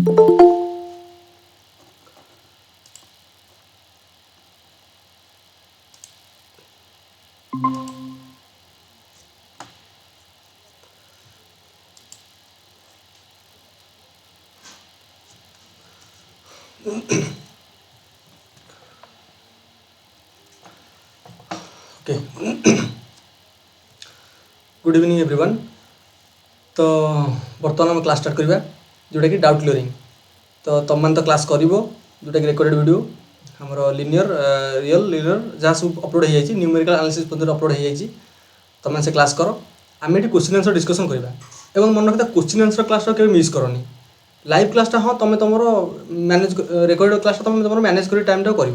Okay good evening everyone. तो बर्तमान आम क्लास स्टार्ट करवा जोटा कि डाउट क्लियरिंग। तो तुम मैंने तो क्लास कर जोटा कि रेकर्डेड वीडियो हमर लिनियर रियल लिनियर जहाँ सब अपलोड हो जाए न्यूमेरिकल एनालिसिस अपलोड हो जाए तुम से क्लास कर आम ये क्वेश्चन आंसर डिस्कसन करवा। मन रखता क्वेश्चन आंसर क्लास के मिस करनी। लाइव क्लासटा हाँ तुम तुम मैनेज रेकर्डेड क्लासटा तुम तुम मैनेज कर टाइम कर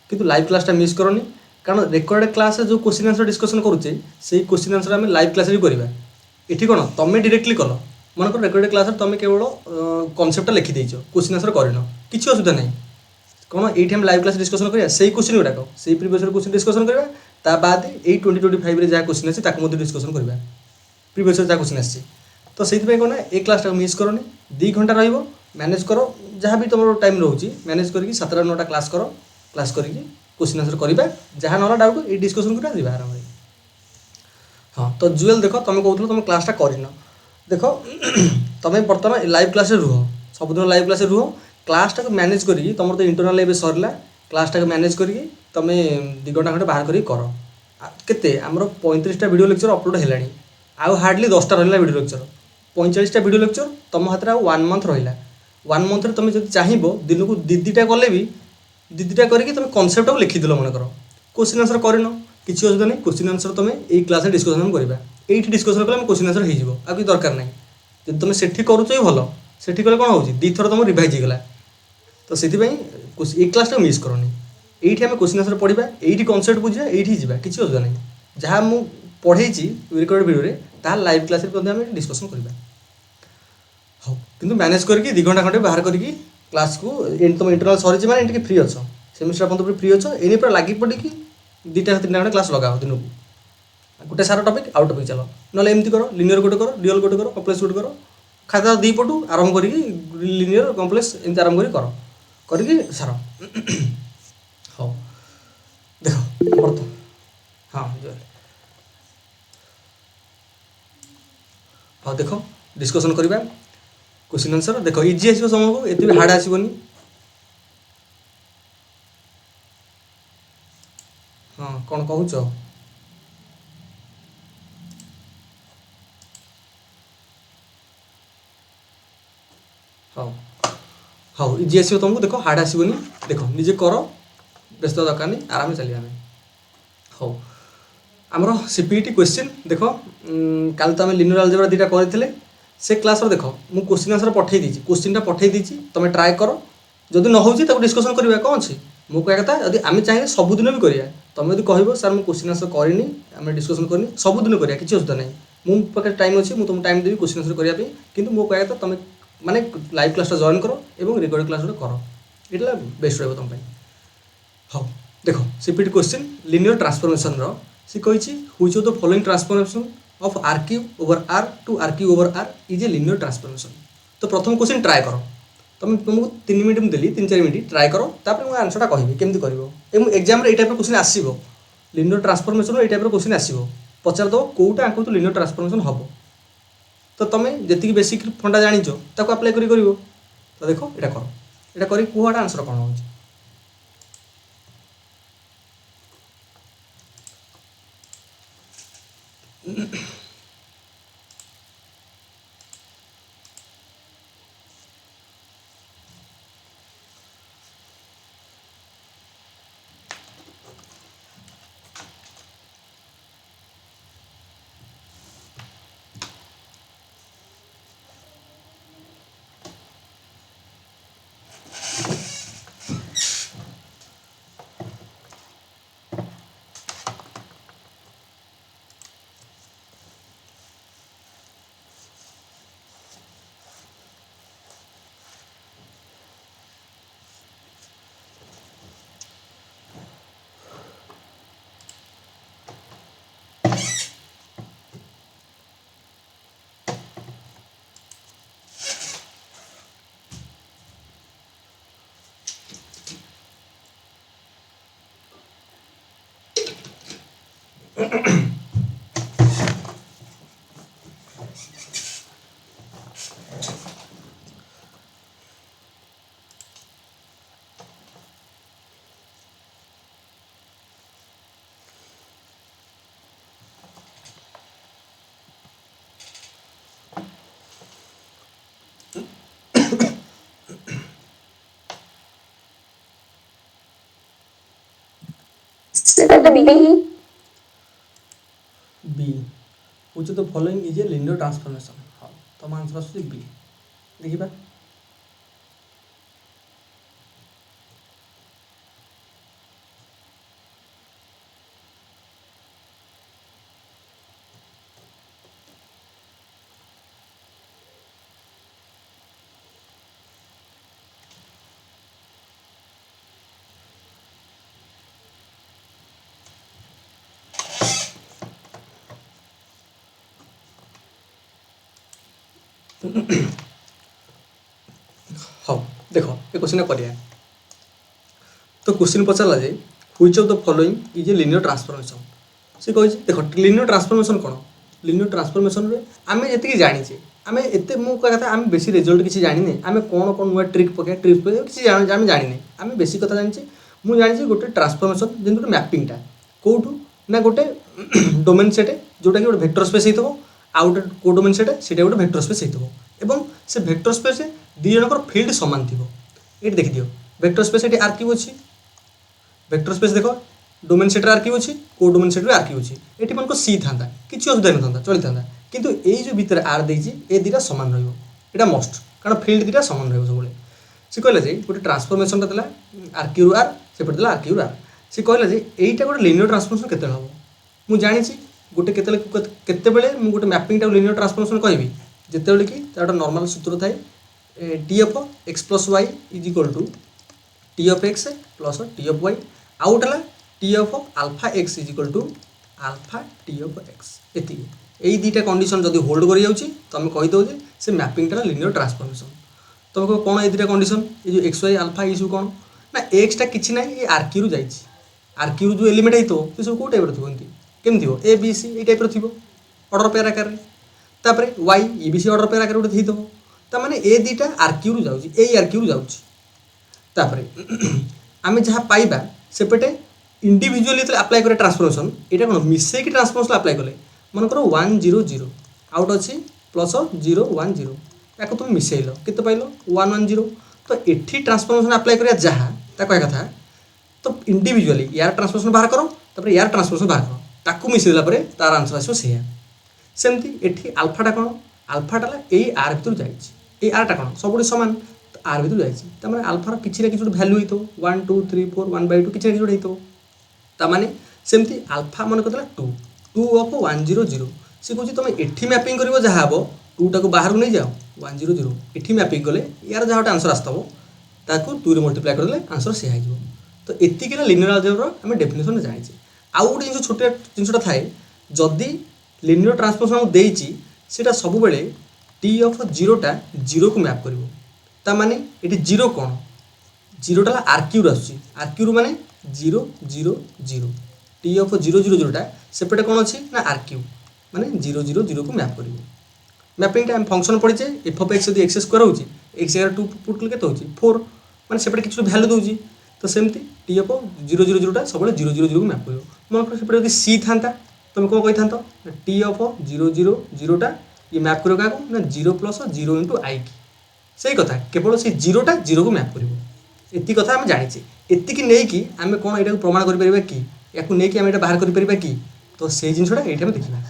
कि लाइव क्लासटा मिस करनी कारण रेकर्डेड क्लास जो क्वेश्चन आंसर डिस्कसन करुचे से क्वेश्चन आंसर आम लाइव क्लास भी करवा। ये कौन तुम डायरेक्टली कल मन कर रेकर्डेड क्लास तुम केवल कनसेप्टा लिखिदेच क्वेश्चन आंसर करन किसी असुविधा नहीं कौन ये हम लाइव क्लास डिस्कसन करवा से क्वेश्चन गुड़ाक से प्रिवियस क्वेश्चन डिस्कसन करवा ता बाद ये 2025 जहाँ क्वेश्चन अच्छे डिस्कसन करवा प्रिवियस जहाँ क्वेश्चन आसी। तो से कौन ए क्लास मिस करनी 2 घंटा मैनेज कर जहाँ भी तुम टाइम रोचे मैनेज करके 7टा 9टा क्लास करके क्वेश्चन आंसर करवा जहाँ ना डाउट ये डिस्कसन करवा आराम। हाँ तो जुएल देख तुम कहूल तुम क्लासटा करन देख तुम बर्तमान लाइव क्लास रुह सबुदिन लाइव क्लास रुह क्लासटा मैनेज करी तुम तो इंटरनाल एवं सरला क्लासटा मैनेज करके तुम 2 घंटा खंडे बाहर कर केते आमर 35टा वीडियो लेक्चर अपलोड है आउ हार्डली 10टा रहा वीडियो लेक्चर 45टा वीडियो लेक्चर तुम हाथ में 1 मंथ रहा 1 मंथ तुम जो चाहब दिन को 2-2टा कले भी 2-2टा करके तुम कनसेप्ट लिखिदेल मन कर क्वेश्चन आंसर करन किसी असुविधा नहीं। क्वेश्चन आंसर तुम यही क्लास डिस्कसन करवा ये डिस्कसन कले क्वेश्चन आंसर हो कि दरकार नहीं जब तुम से करुच भल से कले कौन हो 2 थर तुम रिवाइज होगा। तो से ये क्लासटा मिस करनी ये आम क्वेश्चन आंसर पढ़ा ये कनसेप्ट बुझा ये जा किसी असुविधा नहीं जहाँ मुझे पढ़े रिकॉर्ड वीडियो तार लाइव क्लास डिस्कसन करवा। हाँ कि मैनेज करके 2 घंटा खंडे बाहर करके क्लास को तुम इंटरनाल सरी मैंने फ्री अच्छ सेमिस्टर अपन फ्री अच्छ ये पूरा लगी पड़ी 2टा 3टा खंडे क्लास लगाओ दिन को गोटे सारा टपिक आउ टपिक चलो ना एमती कर लिनियर गोटे कर रियल गोटे कर कम्प्लेक्स गोटे कर खाता 2 पटू आरंभ करी लिनियर कम्प्लेक्स एमती आरंभ करके सार। हाँ देख बर्तमान हाँ हाँ देख डिस्कसन करवा क्वेश्चन आंसर देख इजी आसो समय को ये भी हार्ड आसबनी। हाँ कौन कहूच हाँ हाँ इजी आसो तुमको देख हार्ड आसबनी देख निजे कर व्यस्त दरकार नहीं आराम चलिए आम। हाँ आमर सीपीटी क्वेश्चन देख काल तो आम लिनियर अलजेब्रा 2टा करते से क्लास देख मुझे क्वेश्चन आंसर पठे क्वेश्चनटा पठे तुम ट्राए कर जदि न हो डिस्कसन करवा कौन अच्छी मो कह कथा यदि आम चाहिए सबुदिन भी करवा तुम यदि कह सर मुझे क्वेश्चन आंसर करनी आम डिस्कसन करनी सबुदिन करवा किसी असुविधा नहीं मो पाखे टाइम अच्छी मुझे तुम टाइम देवी क्वेश्चन आंसर करने कि मो कह कथा तुम माने लाइव क्लासटा जॉइन कर और रिकॉर्ड क्लास कर ये बेस्ट रही तुम। हाँ देख सीपीटी क्वेश्चन लिनियर ट्रांसफॉर्मेशन सी कही which of the following transformation of R cube over R to R cube over R is a linear transformation. तो प्रथम क्वेश्चन ट्राए कर तुमको 3 मिनट मुझे 3-4 मिनट ट्राए कर तापर मुझे आंसरटा कहि केमती कर एग्जाम ये टाइप क्वेश्चन आसो लिनियर ट्रांसफॉर्मेशन ये टाइप क्वेश्चन आसो पचार दो कौटा आंक तो लिनियर ट्रांसफॉर्मेशन हम तो तुम जी बेसिक फंडा जाच अप्लाई कर तो देख यहाँ कर कह आंसर कौन हो। B which of the following is a linear transformation? हाँ तो हम आंसर आସୁଛି बी देखिबा हाँ देख ये क्वेश्चन करिया तो क्वेश्चन पचारा जे which of the following is a linear transformation से कहि देख लिनियर ट्रांसफॉर्मेशन कौन लिनियर ट्रांसफॉर्मेशन रे आमे जति जानिचे आमे एते मु कह कथा आमे बेसी रिजल्ट किसी जानिने आमे कोन कोन नुआ ट्रिक पके किसी आमे जानिने आमे बेसी कथा जानिचे मु जानिचे गोटे ट्रांसफॉर्मेशन जेन गोटे मैपिंगटा कोठू ना गोटे डोमेन सेट जोटा कि गोटे वेक्टर स्पेस हेतबो आ गोटे को डोमेन सेट सेटा गोटे वेक्टर स्पेस हेतबो एवं से वेक्टर स्पेस दी जनकर फील्ड समान थिबो एट देखि दियो वेक्टर स्पेस एटी आर क्यू अछि वेक्टर स्पेस देखो डोमेन सेट आर क्यू अछि को डोमेन सेट आर क्यू अछि एटी मन को सी थांता किछि असुविधा न थांता चली थांता किंतु एई जो भीतर आर देछि ए दिटा समान रहइबो एटा मस्ट कारण फील्ड दिटा समान रहइबो सबले से कहला जे गोटे ट्रांसफॉर्मेशन देला आर क्यू आर सेपट देला आर क्यू आर से कहला जे एईटा गोटे लिनियर ट्रांसफॉर्मेशन केते हबो मु जानिछि गोटे केते बेले मु गोटे मैपिंग टा लिनियर ट्रांसफॉर्मेशन कहबी जेते बेले कि ताटा नॉर्मल सूत्र थाए T of x plus y is equal to T of x plus T of y आउट है T of alpha X is equal to alpha T of X एति एई दीटा कंडीशन जदी होल्ड करि जाउची तमे कहि दो जे से मैपिंगटा लिनियर ट्रांसफॉर्मेशन तमे को कोन ए दीटा कंडीशन ए जो x y अल्फा इशू कोन ना x टा किछि नै ए आर क्यू जाईची आर क्यू जो एलिमेंट हेतो से सब को टाइप रो थोंती केमथि हो ए बी सी ए टाइप रो थिबो ऑर्डर पेयर आकार रे तापरे y A B C order pair आकार उठे थी थबो ता माने ए दीटा आर क्यू रो जाउची ए आर क्यू जाउची तापरे आमे जहा पाइबा सेपटे इंडिविजुअली तो अप्लाई करे ट्रांसफॉर्मेशन एटा कोन मिसे की ट्रांसफॉर्मेशन अप्लाई कले मन करो 1 0 0 आउट अछि प्लस 0 1 0 याको तुम मिसेइलो केते पाइलो 1 1 0 तो एठी ट्रांसफॉर्मेशन अप्लाई करिया जहा ता कहया कथा तो इंडिविजुअली यार ट्रांसफॉर्मेशन बाहर करो तापर यार ट्रांसफॉर्मेशन बाहर करो ताकू मिसेइला परे तार आंसर आसो सेया सेमती एठी अल्फा टा कोन अल्फा टा ए आर भीतर जाईची ए आर टा कोन सबुडी समान आर भीतर जाईची त माने अल्फा र किछि ना किछि वैल्यू हितो 1 2 3 4 1/2 किछि ना किछि हितो त माने सेमती अल्फा मन कतला 2 2 ऑफ 1 0 0 से कहूची तुम एठी मैपिंग करिवो जहा हबो 2 टाको बाहर नै जाओ 1 0 0 एठी मैपिंग कले यार जहाटा आंसर आस्तबो ताकू 2 रे मल्टीप्लाई कर देले आंसर से आइजो तो एति केला लिनियर अलजेब्रा हम डेफिनेशन जानिचे आ गुड जिंस छोटे जिंसटा थाए जदी लिनियर ट्रांसफॉर्मेशन हम देइची सेटा सब बेले टी ऑफ 0 टा 0 को मैप करिवो ता माने एटी 0 कोन 0 टा आर क्यू आसी आर क्यू माने 0 0 0 टी ऑफ 0 0 0 टा सेपटे कोन अछि ना आर क्यू माने 0 0 0 को मैप करिवो मैपिंग टाइम फंक्शन पड़िचे एफ ऑफ एक्स यदि एक्स स्क्वायर होची x एगर 2 पुट कले केते होची 4 माने सेपटे किछु वैल्यू दोची तो सेमती टी ऑफ 0 0 0 टा सबले 0 0 0 को मैप करिवो मन कर सेपटे यदि सी थांता तुम को कहि थांतो टी ऑफ 0 0 0 टा ये मैप करियो काको ना 0 प्लस 0 इनटू आई की सही कथा केवल से 0 टा 0 को मैप करिवो एति कथा हम जानिचे एति कि नै कि हम कोन एटा को प्रमाण करि परिबा कि याकू नै कि हम एटा बाहर करि परिबा कि तो से जिंसटा एटा हम देखिबा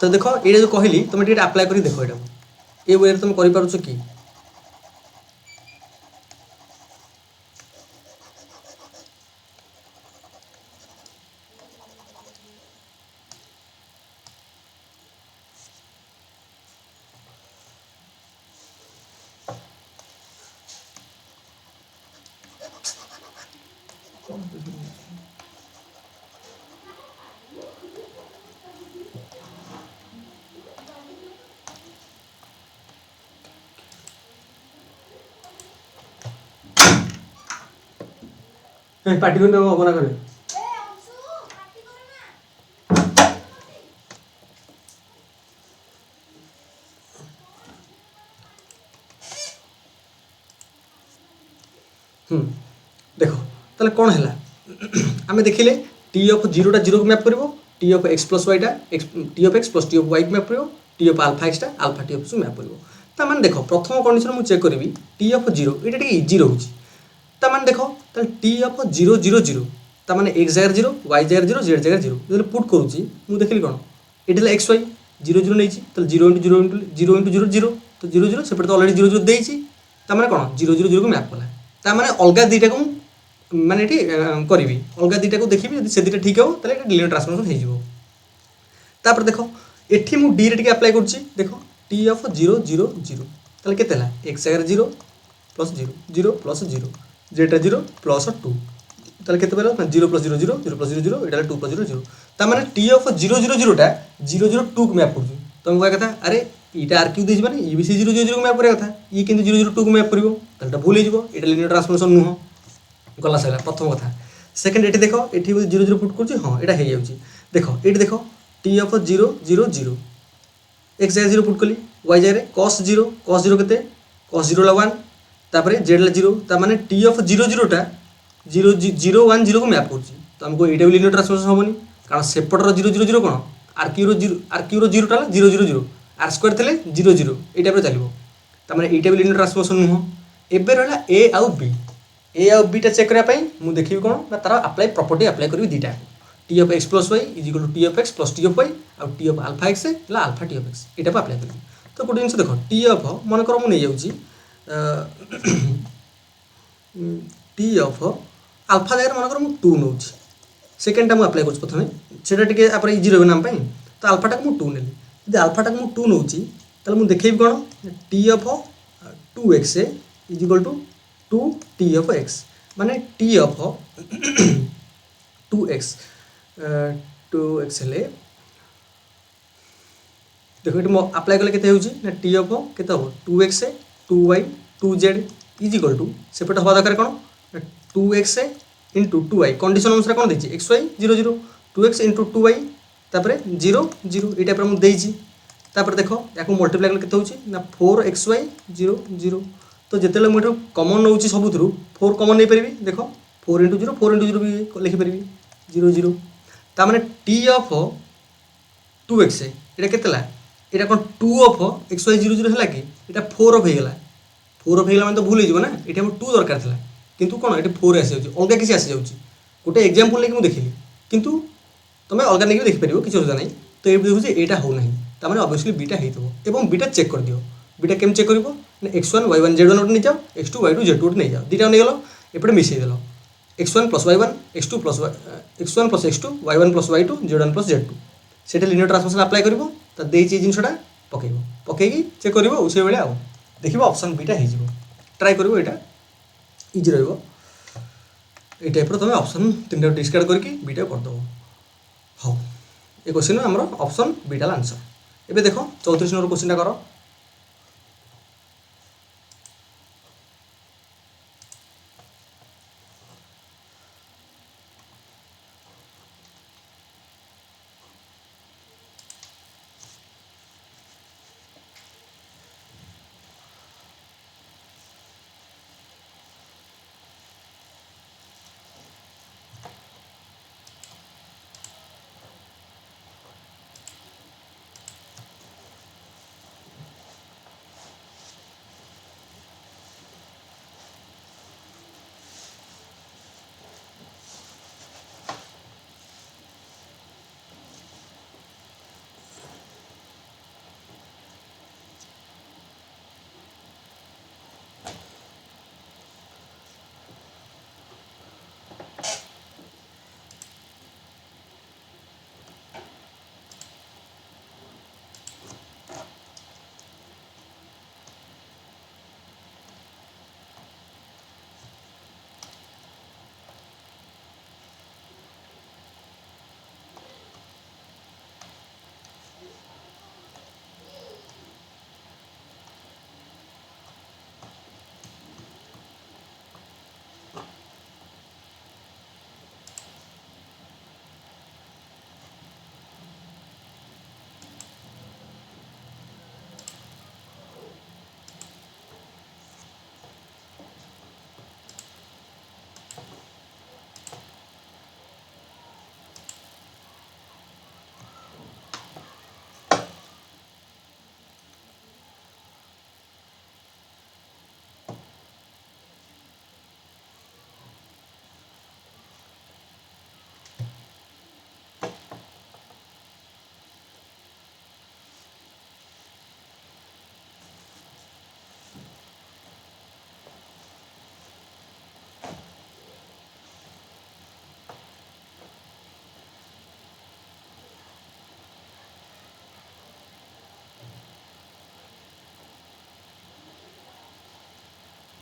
तो देखो ये जो कहली तुम ये अप्लाई कर देखो ये ये वे तुम कर कि ପାଟି କରି ହବ ନା କରେ। देख ताले कौन है आम देखिले टी ऑफ जीरोटा जीरो को मैप कर टी ऑफ एक्स प्लस वाईटा T of X plus T of Y map कर टी ऑफ आल्फा एक्सटा आल्फा टी ऑफ मैप कर मैंने देख प्रथम कंडीशन मुझे चेक करी टी ऑफ जीरो ये इजी रोचे ताने देख T of zero zero zero ताने एक्स जगह जीरो वाई जगह जीरो जेड जगह जीरो जो पुट करुँची मुझे देखिली कौन ये एक्स वाई जीरो जीरो नहीं zero into zero into zero into zero zero तो जीरो जीरो से तो अलरेडी जीरो जीरो देती कौन जीरो जीरो जीरो को मैप कला ताने अलग दुईटा को माने ये करी अलग दुईटा को देखी से दुटा ठीक हो लिनियर ट्रांसफॉर्मेशन हो देख ये मुझे डी रे अप्लाई कर देख T of zero zero zero ताले केते ला एक्स जगह zero plus zero zero plus zero जेटा जीरो प्लस टू ताले केते पाइल zero plus zero zero zero plus zero zero एटा टू प्लस जीरो जीरो तार टी ऑफ जीरो जीरो जीरोटा जीरो जीरो टू को मैप कर तुम कह कथा अरे ये आर क्यू देने ये भी जीरो जीरो जीरो मैप करा कथा ये कि जीरो जीरो टू को मैप कर भूल हो लिनियर ट्रांसफॉर्मेशन नुह गला सर प्रथम कथा सेकेंड ये देख ये जीरो जीरो पुट कर हाँ यहाँ हो देख ये देख T of zero zero zero X जगह जीरो पुट कली वाई जगह कस जीरो के कस जीरो वन तापर जेड ला जीरो तार टी ऑफ जीरो जीरोटा जीरो जीरो वन जीरो को मैप कर आमको ये लिनियर ट्रांसफॉर्मेशन हेनी कारण सेपटर जीरो जीरो जीरो कौन आर क्यू जीरोटा zero zero zero R square थे जीरो जीरो ये टाइप चलो तार ये भी लिनियर ट्रांसफॉर्मेशन नुह एवं रहा ए आउ बीटा चेक करने मुझे देखी कौन ना तार अप्लाई प्रॉपर्टी अप्लाई करी दुईटा T of X plus Y is equal to T of X plus T of Y आउ T of alpha X alpha T of X यहाँ अप्लाई करी तो गोटे जिन देख टी ऑफ मनकर मुझे टी ऑफ आल्फा जगह मनकर मुझे टू नौ सेकेंडटा मुझे अप्लाई कर प्रथम से इजी रहा नाम तो आल्फाटा को मुझे टू नेली यदि आल्फाटा को मुझे टू नौ मुझे देखी कौन T of two X is equal to two T of X माने टी ऑफ टू एक्स हेले देखो ये अप्लाई कले के T of K two X two Y two Z is equal to सेपटे हवा दरकार कौन two X into two Y condition अनुसार कौन देती X Y zero zero two X into two Y तापर जीरो जीरो ये टाइप मुझे देख या मल्टीप्लाई कले के ना four X Y zero zero तो जिते मुझे कमन नौ सबुथ फोर कमन नहीं पारि देख फोर इंटू जीरो भी लिखिपारि जीरो जीरो तार टी ऑफ टू एक्स ये के कौन two of X Y zero zero है कि यहाँ फोर ऑफ होगा मैंने तो भूल होना ये टू दरकार था किंतु कौन ये फोर आसी अलग किसी आसी जाऊँगी गोटे एग्जाम्पल लेकिन मुझे देखिली किंतु तुम अलग नहीं देखिपार किसी असुविधा नहीं तो ये देखुचे यहाँ हो ना तार ऑब्वियसली बीटा हो बीटा चेक कर दियो बीटा केम चेक कर X one Y one Z one गोटे नहीं जाओ X two Y two Z two गोटे नहीं जाओ दुटा नहीं गल एपटे मिसेदेल X one plus Y one X two plus X one plus X two Y one plus Y two Z one plus Z two से लिनियर ट्रांसफॉर्मेशन अप्लाई कर तो देती जिनटा पकड़ पकईकि चेक कर से भाया देख ऑप्शन बीटा हो ट्राए कर यहाँ इजी रही टाइप तुम ऑप्शन तीन डिस्कार्ड करके बीटा करदेव हाँ ये क्वेश्चन आम ऑप्शन बीटा आंसर एवं देख 34 नंबर क्वेश्चन कर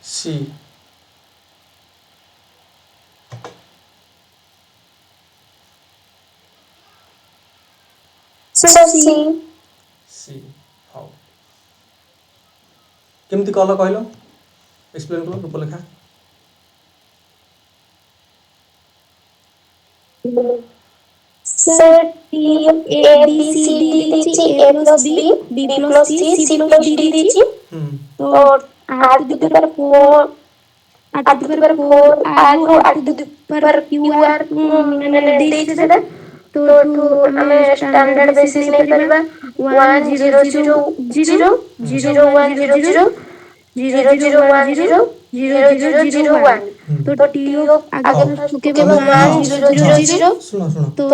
सी सी सी हाउ केमती कल कहल एक्सप्लेन कल Rupalekha sir T A B C D ଦେଇଛି a plus b b plus c c plus d ଦେଇଛି तो r to the power 4 r to the power 4 r ରୁ r to the power q r ମାନେ ଦେଇଛି ସେଟା तो एठू ଆମେ स्टैंडर्ड बेसिस नै परिबा 1 0 0 0 0 1 0 0 0 0 1 0 0 0 0 1 तो टी ऑफ आगे फर्स्ट पकेबा 1 0 0 0 सुनो सुनो तो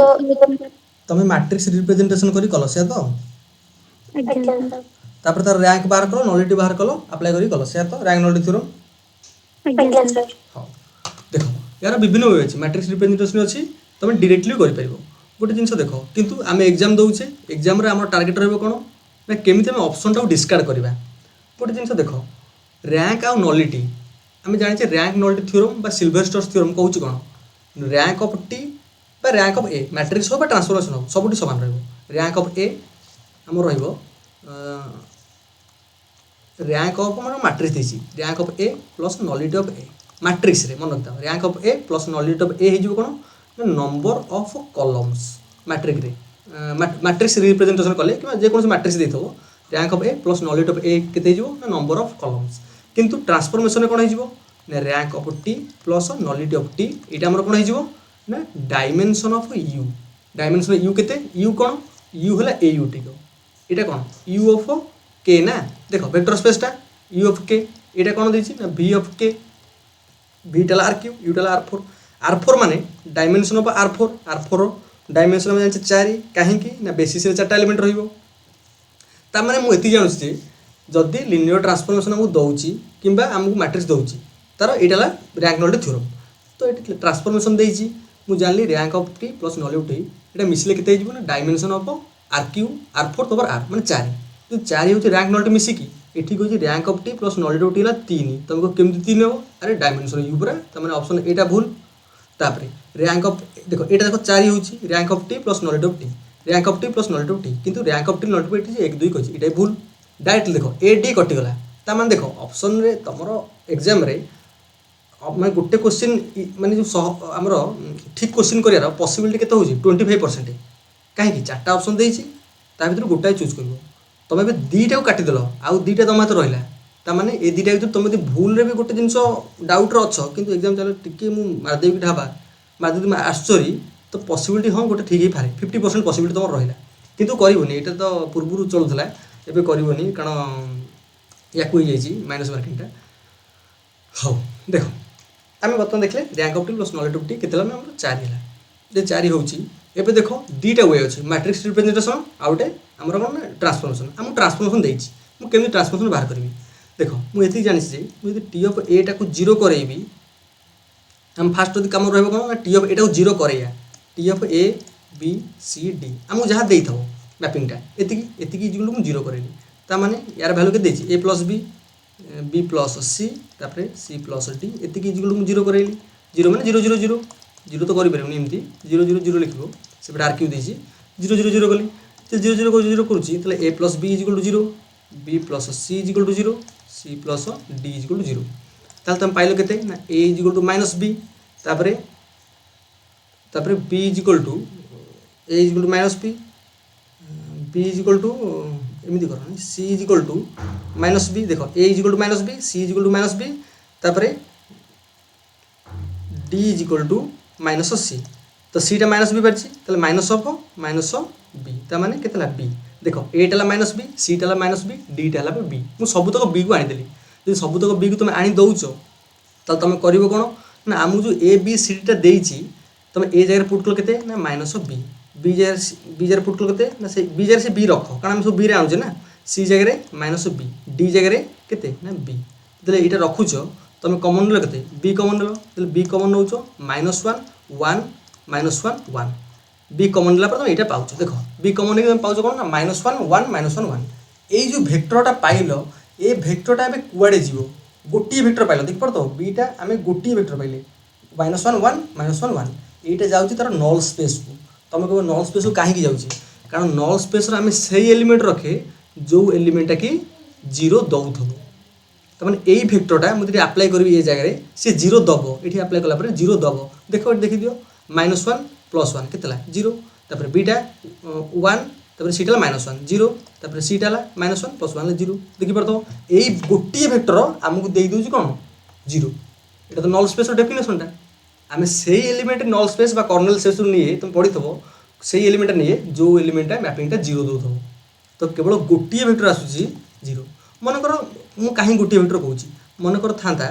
तमे मैट्रिक्स रिप्रेजेंटेशन करी कल से तो आज्ञा सर तापर तार रैंक बाहर कलो नलिटी बाहर कलो अप्लाई करी कल से तो रैंक नलिटी थ्योरम आज्ञा सर हाँ देखो यार विभिन्न वे अच्छी मैट्रिक्स रिप्रेजेंटेशन अच्छी तुम डायरेक्टली कर गोटे जिन देख किंतु आम एग्जाम दौचे एग्जाम आम टार्गेट रोन ना केमी आम ऑप्शन टाक डिस्कार्ड करवा गोटे जिन देख रैंक आउ नलिटी आम जाने रैंक नलिटी थ्योरम बा सिल्वेस्टर्स थ्योरम कहूँ कौन रैंक ऑफ टी बा रैंक ऑफ ए मैट्रिक्स हो ट्रांसफॉर्मेशन हो सबुठी सामान रैंक ऑफ ए आम रैंक ऑफ मैं मैट्रिक्स देसी rank of A plus nullity of A matrix रे मन रखता rank of A plus nullity of A हो कौन नंबर ऑफ कॉलम्स मैट्रिक रे मैट्रिक्स रिप्रेजेंटेशन कले कि जेकोसी मैट्रिक्स देथो rank of A plus nullity of A केते हो ना नंबर ऑफ कॉलम्स किंतु ट्रांसफॉर्मेशन कौन हो ना rank of T plus nullity of T यहाँ आमर कौन हो ना dimension of you dimension you केते यू कौन यू है ए यू टी को यहाँ कौन यू ऑफ के ना देख वेक्टर स्पेसटा यू ऑफ के यहाँ कौन देती ना भि ऑफ के भि टेला आर क्यू यू टेला आर फोर माने dimension of R four dimension में जाने चारि कहीं ना बेसिस चार्टा एलिमेंट रहा मुझे जानूँ जदि लिनियर ट्रांसफॉर्मेशन आमको दौची कि आमको मैट्रिक्स दौची तार यहाँ रैंक नलिटी थ्योरम तो ये ट्रांसफॉर्मेशन देती मुझे जानी rank of T plus nullity ये मिसले के ना dimension of R cube R four तब आर मैंने चारि जो चारि हूँ रैंक नलिटी मिसिकी ये कौन rank of T plus nullity of T है 3 तुमको केमती 3 हे अरे डायमेंशन यू पूरा तमें ऑप्शन एटा भूल तापर रैंक ऑफ देखो ये देखो 4 हूँ rank of T plus nullity of T rank of T plus nullity of T किंतु rank of T nullity of T 1 2 कही ये भूल डायरेक्ट देखो ए डी कटिगला तार देखो ऑप्शन रे तुम एग्जाम रे मैं गोटे क्वेश्चन माने जो आमर ठीक क्वेश्चन करार पॉसिबिलिटी केते होची 25% कहीं 4टा ऑप्शन देछि ता भीतर गोटाए चूज करबो तुम ए दीटा को काटिदेल आउ दीटा तुम हाथ रहा ताने ये दीटा भर तुम भूल भी गोटे जिन डाउट अच्छ कि एग्जाम चलो टी मारदेवी ढाबा मारदे तुम आसरी तो पॉसिबिलिटी हाँ गोटे ठीक ही पारे 50% पॉसिबिलिटी तुम रहा किंतु करनी यहाँ तो पूर्व चलूला एवं करनी कारण या माइनस मार्किंगटा हाँ देख आम बर्तमान देखले rank of T plus nullity of T केते आम 4 है जे 4 होची एबे देखो दीटा वे अच्छे मैट्रिक्स रिप्रेजेंटेशन आउ गोटे आमर कौन ट्रांसफॉर्मेशन आम ट्रांसफॉर्मेशन देती मुझे केमी ट्रांसफॉर्मेशन बाहर करी देख मुझे जानी मुझे टी ऑफ ए टाक जीरो करेबी आम फास्ट जब कम रहा कौन टी ऑफ ए टाक जीरो करेया T of A B C D आमको जहाँ दे था मैपिंगटा एति मुझे जीरो करेली ताने यार भैल्यू के ए प्लस बी प्लस सी तापर सी प्लस डी एति मुझे जीरो करेली जीरो मैंने 0 0 0 जीरो तो करें एमती 0 0 0 लिख से आर क्यू देसी 0 0 0 कली 0 0 0 करुँच A plus B is equal to 0 B plus C is equal to 0 C plus D is equal to 0 ताल तुम पाइल के ना A is equal to minus B तापर B is equal to A is equal to minus B is equal to एमती कर C is equal to minus B देख A is equal to minus B C is equal to minus B तापर D is equal to minus C तो सीटा minus B पार्टी minus of B ताने के B देख एटा माइनस बी सीटा माइनस बी डीटा है बी मुझे सबुतक बी को आनीदेली जो सबुतक बी को तुम आनी दौच तो तुम कर कौन ना आमको जो ए बी सी टा देती तुम ए जगह पुट कल के ना माइनस ऑफ बी जगह पुट कल के ना से बी जगह से बी रख कारण आम सब बी आनुचे ना सी जगह माइनस ऑफ बी डी जगह के ना बी जो यहाँ रखुच तुम कमन नेल के बी कमन नेल बी कमन नौ -1 1 -1 1 बी कमन नेला तुम यहाँ पाच देख बी कमन नहीं तुम पाच कौन ना -1 1 -1 1 ये जो भेक्टरटा पाइल ये भेक्टरटा ए कुआड़े जीव गोटे वेक्टर पाइल देख पार तो बीटा आम गोटे वेक्टर पाइले -1 1 -1 1 এইটা যাଉଛି তার নল স্পেসକୁ তুমি কহ নল স্পেসକୁ কাহিଁକି যাଉଛି কারণ নল স্পেসর আমি সেই এলিমেন্ট রখে যে এলিমেন্টটা কি জিরো দৌথব তার মানে এই ভেক্টরটা মু যদি আপ্লাই করবি এই জায়গায় সে জিরো দব এটি আপ্লাই কলা পরে জিরো দব দেখো এটি দেখি দিও -1 +1 কেতলা জিরো তারপরে বিটা 1 তারপরে সিটা হল -1 জিরো তারপরে সিটা হল -1 +1 হলে জিরো দেখিপারথ এই গোটিয়ে ভেক্টর আমি দিয়ে দেଉଛି কোণ জিরো এটা তো নল স্পেসর ডেফিনেশনটা আমি সেই এলিমেন্ট নল স্পেস বা কর্নেল স্পেস নিয়ে তুমি পড়িথব সেই এলিমেন্টটা নিয়ে যে এলিমেন্টটা ম্যাপিংটা জিরো দেউথব তো কেবল গোটিয়ে ভেক্টর আসুচি জিরো মনেকর ମୁଁ କାହିଁ ଗୋଟିଏ ଭେକ୍ଟର କହୁଛି ମନେକର ଥାନ୍ତା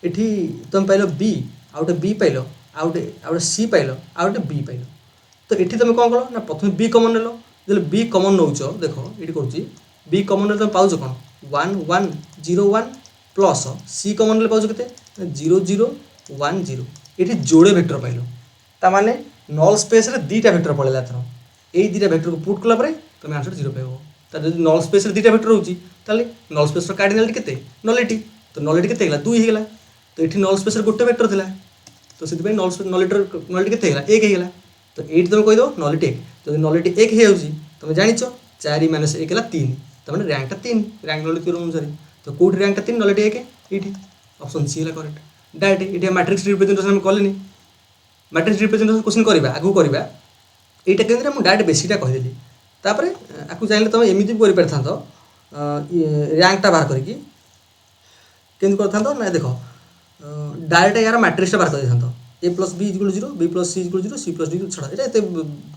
ଏଠି ତୁମେ ପାଇଲ ବି ଆଉ ଗୋଟେ ବି ପାଇଲ ଆଉ ଗୋଟେ ସି ପାଇଲ ଆଉ ଗୋଟେ ବି ପାଇଲ ତ ଏଠି ତୁମେ କ'ଣ କଲ ନା ପ୍ରଥମେ ବି କମନ୍ ନେଲ ଯେତେବେଳେ ବି କମନ୍ ନେଉଛ ଦେଖ ଏଠି କରୁଛି ବି କମନ୍ ନେଲେ ତୁମେ ପାଉଛ କ'ଣ 1 1 0 1 ପ୍ଲସ୍ ସି କମନ୍ ନେଲେ ପାଉଛ କେତେ 0 0 1 0 ଏଠି ଯୋଡ଼େ ଭେକ୍ଟର ପାଇଲ ତାମାନେ ନଲ୍ ସ୍ପେସ୍ରେ ଦୁଇଟା ଭେକ୍ଟର ପଳେଇଲା ଏଥର ଏଇ ଦୁଇଟା ଭେକ୍ଟରକୁ ପୁଟ୍ କଲା ପରେ ତୁମେ ଆନ୍ସର ଜିରୋ ପାଇବ তার যদি নল স্পেসের দুইটা ভেক্টর রয়েছে তাহলে নল স্পেসর কার্ডিনালিটি কেতে নলিটি তো নলিটি কেতে হয়ে 2 হয়ে গেল তো এটি নল স্পেসের গোটে ভেক্টর লা তো সেপাই নলিটি কেতে হয়ে 1 হয়ে গেল তো এইটি তুমি কইদ নলিটি 1 যদি নলিটি 1 হয়ে যাচ্ছে তুমি জানিছ 4 - 1 হল 3 তার মানে র্যাঙ্কটা 3 র্যাঙ্ক নলিটি থিওরম অনুসারে তো কোটি র্যাঙ্কটা 3 নলিটি 1 এইটি অপশন সি হল করেক্ট ডাইরেক্ট এটি ম্যাট্রিক্স রিপ্রেজেন্টেশন আমি কলিনি ম্যাট্রিক্স রিপ্রেজেন্টেশন কোশ্চিন করা আগুক করা এইটা কিন্তু আমি ডাইরেক্ট বেসিকটা কহিদেলি তাপরে আকু চাইলে তুমি এমিতি করে পারিথান্ত র্যাঙ্কটা বাহার করিকি কেমতি করথান্ত না দেখো ডাইরেক্ট ইয়ার ম্যাট্রিক্সটা বাহার করে দিথান্ত a + b = 0 b + c = 0 c + d ছড়া এটা এতে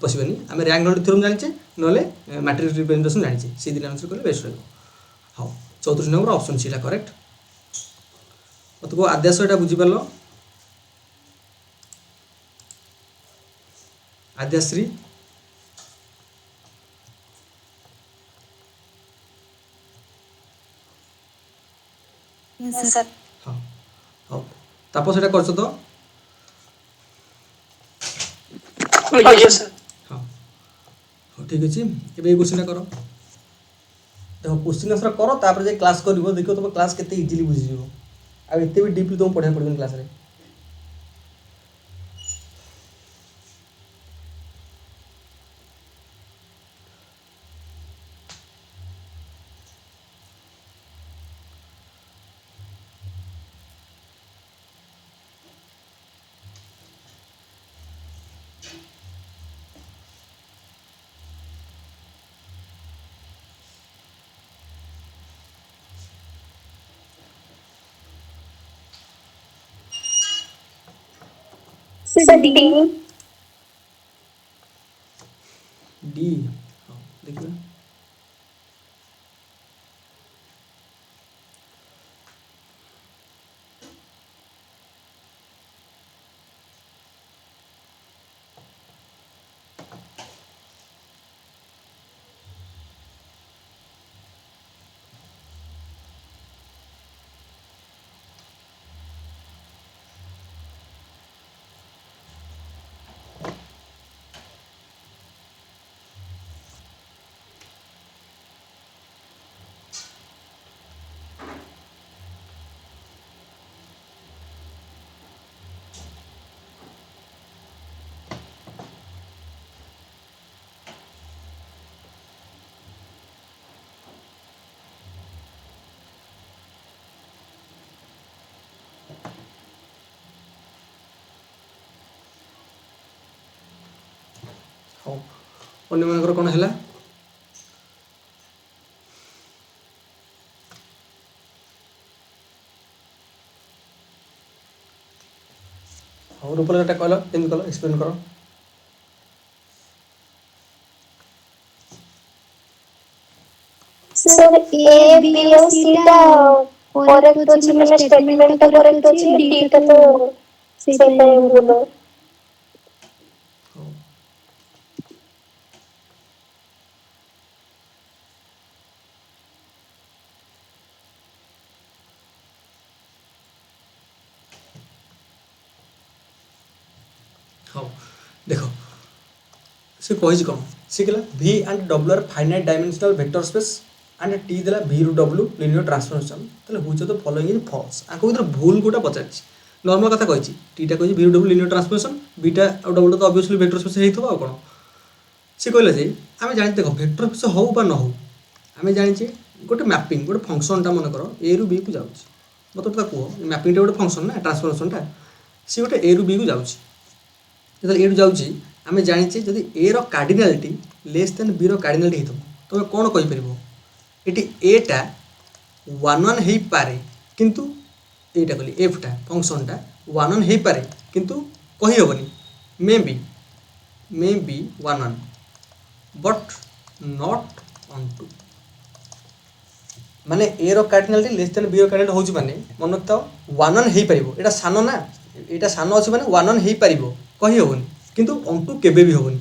পসিবল আমি র্যাঙ্ক নলিটি থিওরম জানিছে নহলে ম্যাট্রিক্স রিপ্রেজেন্টেশন জানিছে সেই দিন আনসার করলে বেস্ট রহিব হও 34 নম্বর অপশন সি লা করেক্ট অতকো আদেশ এটা বুঝি পারল আদ্যাশ্রী Yes, sir. ହଁ ହଉ ତାପସ ଏଇଟା କରିଛ ତ Yes, sir. ହଁ ହଉ ଠିକ୍ ଅଛି ଏବେ ଏଇ କୋଶ୍ଚିନ୍ଟା କର ଦେଖ କୋଶ୍ଚିନ୍ ଆନ୍ସର୍ କର ତାପରେ ଯାଇ କ୍ଲାସ୍ କରିବ ଦେଖିବ ତୁମ କ୍ଲାସ୍ କେତେ ଇଜିଲି ବୁଝିଯିବ ଆଉ ଏତେ ବି ଡିପ୍ଲି ତୁମକୁ ପଢ଼ିବାକୁ ପଡ଼ିବନି କ୍ଲାସ୍ରେ Sir, D. ଡି ହଁ ଦେଖିବା ହଉ ଅନ୍ୟମାନଙ୍କର କ'ଣ ହେଲା ହଉ ରୂପଲେଖାଟା କହିଲ କେମିତି କଲ ଏକ୍ସପ୍ଲେନ୍ କର Sir, A, B और C टा correct ଅଛି ମାନେ statement ଟା correct ଅଛି D ଟା ତ ସେଇଟା ଭୁଲ ହଉ ହଉ ଦେଖ ସେ କହିଛି କ'ଣ ସେ କହିଲା V and W are finite dimensional vector space and T देला v रु w लिनियर ट्रांसफॉर्मेशन ताले which of the following is false आको भीतर भूल कोटा पचारछि नॉर्मल कथा कहिछि टीटा कहिछि v रु w लिनियर ट्रांसफॉर्मेशन बीटा और w तो ऑब्वियसली वेक्टर स्पेस हेइथबो आ कोन से कहले जे आमे जानि देखो वेक्टर स्पेस हो बा न हो आमे जानि गोटे मैपिंग गोटे फंक्शनटा मन कर ए रु बी को जाउछि मतलब ता कहो मैपिंगटा गोटे फंक्शन ना ट्रांसफॉर्मेशनटा सी गोटे ए रु बी को जाउछि जब ए रु जाउछि आमे जानिछे जदि ए रो कार्डिनालिटी लेस देन बी रो कार्डिनालिटी हेतु तबे कोन कहि परिबो एटी ए टा 1 1 हेई पारे किंतु एटा कहली एफ टा फंक्शनटा 1 1 हेई पारे किंतु कहि होबनी may be 1 1 but not onto माने ए रो कार्डिनालिटी लेस देन बी रो कार्डिनालिटी होउछि माने मन रखताओ 1 1 हेई परिबो एटा सानो ना एटा सानो अछि माने 1 1 हेई परिबो कहि होबनी किंतु ऑन टू केबे भी होबनी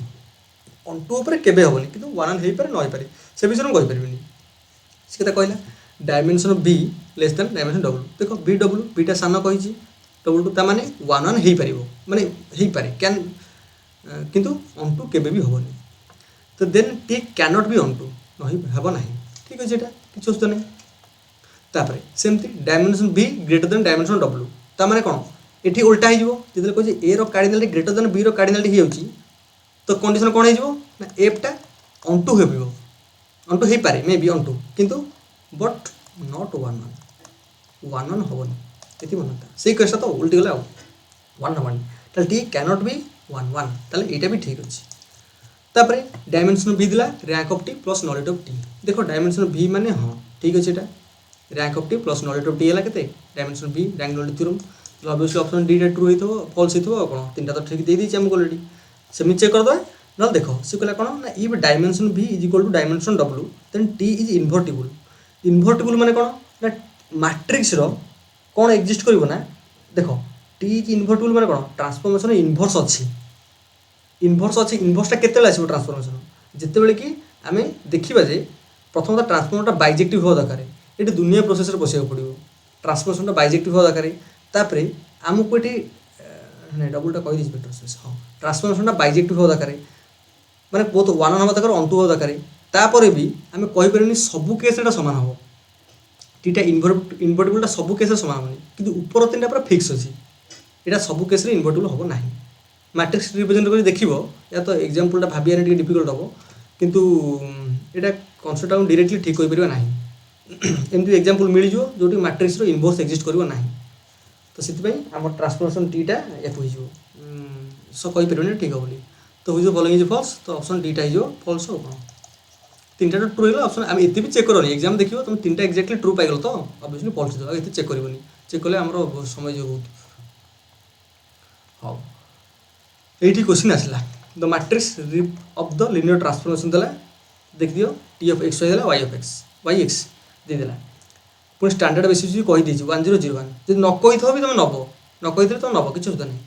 ऑन टू ऊपर केबे होबनी किंतु 1 1 हेई पारे न हेई पारे से विषय में कहि परिबिनी से कथा कहला dimension of be less than dimension W देखो बी डब्ल्यू बीटा सानो कहिछि डब्ल्यू ता माने 1 1 हेई परिबो माने हेई पारे कैन किंतु ऑन टू केबे भी होबनी तो then T can not be onto नहीं हेबो नहीं ठीक अछि एटा किछ होस्त नहीं तापरे सेमती dimension be greater than dimension W ता माने कोन एठी उल्टा हिजबो जेतले कहै ए रो कार्डिनालिटी ग्रेटर देन बी रो कार्डिनालिटी हि होछि तो कंडीशन कोन हिजबो ना एफ टा ऑन टू हेबिबो ऑन टू हे पारे मे बी ऑन टू किंतु बट नॉट 1 1 1 होबनी एति मनता सेही केसटा तो उल्टी गला 1 1 तले टी कैन नॉट बी 1 1 तले एटा भी ठीक अछि तापरे डायमेंशन बी दिला rank of T plus nullity of T देखो डायमेंशन बी माने हां ठीक अछि एटा rank of T plus nullity of T हला केते dimension B rank nullity theorem obviously option D टा ट्रू हेतो फॉल्स हेतो कोन तीनटा तो ठीक दे दी हम ऑलरेडी सेमी चेक कर दो ना देखो से कहला कोन ना if dimension b is equal to dimension w then t is invertible माने कोन ना मैट्रिक्स रो कोन एग्जिस्ट करबो ना देखो t इज इन्वर्टिबल माने कोन ट्रांसफॉर्मेशन इन्वर्स अछि इन्वर्स ता केते आसीबो ट्रांसफॉर्मेशन जते बेले कि आमे देखिबा जे प्रथम ट्रांसफॉर्मर ता बाइजेक्टिव हो दरकार एटी दुनिया प्रोसेस रे बसिया पड़िबो ट्रांसफॉर्मेशन ता बाइजेक्टिव हो दरकार तापरे हमको एटी नहीं डबल टा कहि दिस वेक्टर स्पेस हां ट्रांसफॉर्मेशन ता बाइजेक्टिव हो दरकार माने बहुत 1 1 हो दरकार ऑन टू हो दरकार तापरे भी आमे कहि परनी सब केस एटा समान हो टीटा इन्वर्टिबल ता सब केस समान होनी किंतु ऊपर तीनटा पूरा फिक्स अछि एटा सब केस रे इन्वर्टिबल होबो नाही मैट्रिक्स रिप्रेजेंट कर देखिबो या तो एग्जांपल ता भाबिया रे डिफिकल्ट होबो किंतु एटा कांसेप्ट हम डायरेक्टली ठीक कहि परबा नाही एमती एग्जांपल मिल जो जोटी मैट्रिक्स रो इन्वर्स एग्जिस्ट करबो नाही तो सिति आम ट्रांसफॉर्मेशन टी टा एफ हो सो कही पारे ठीक हे बोली तो हुई फॉलोइंग इज फॉल्स तो ऑप्शन डी टा हो फॉल्स हो कौन तीन टा ट्रू है ऑप्शन आम एत भी चेक करनी एग्जाम देखिए तुम तीन टा एक्जाक्टली ट्रू पाइल तो ऑब्वियसली फॉल्स हो ये चेक करनी चेक कले आम समय जो बहुत हाँ ये क्वेश्चन आसला the matrix of the linear transformation देला देख दियो टी ऑफ एक्स देला Y of X Y X देदेला पुणी स्टैंडर्ड बेसिस कही देछि 1001 जदि न कहि थबि तुम नबो न कहि तुम नबो किछ होता नहीं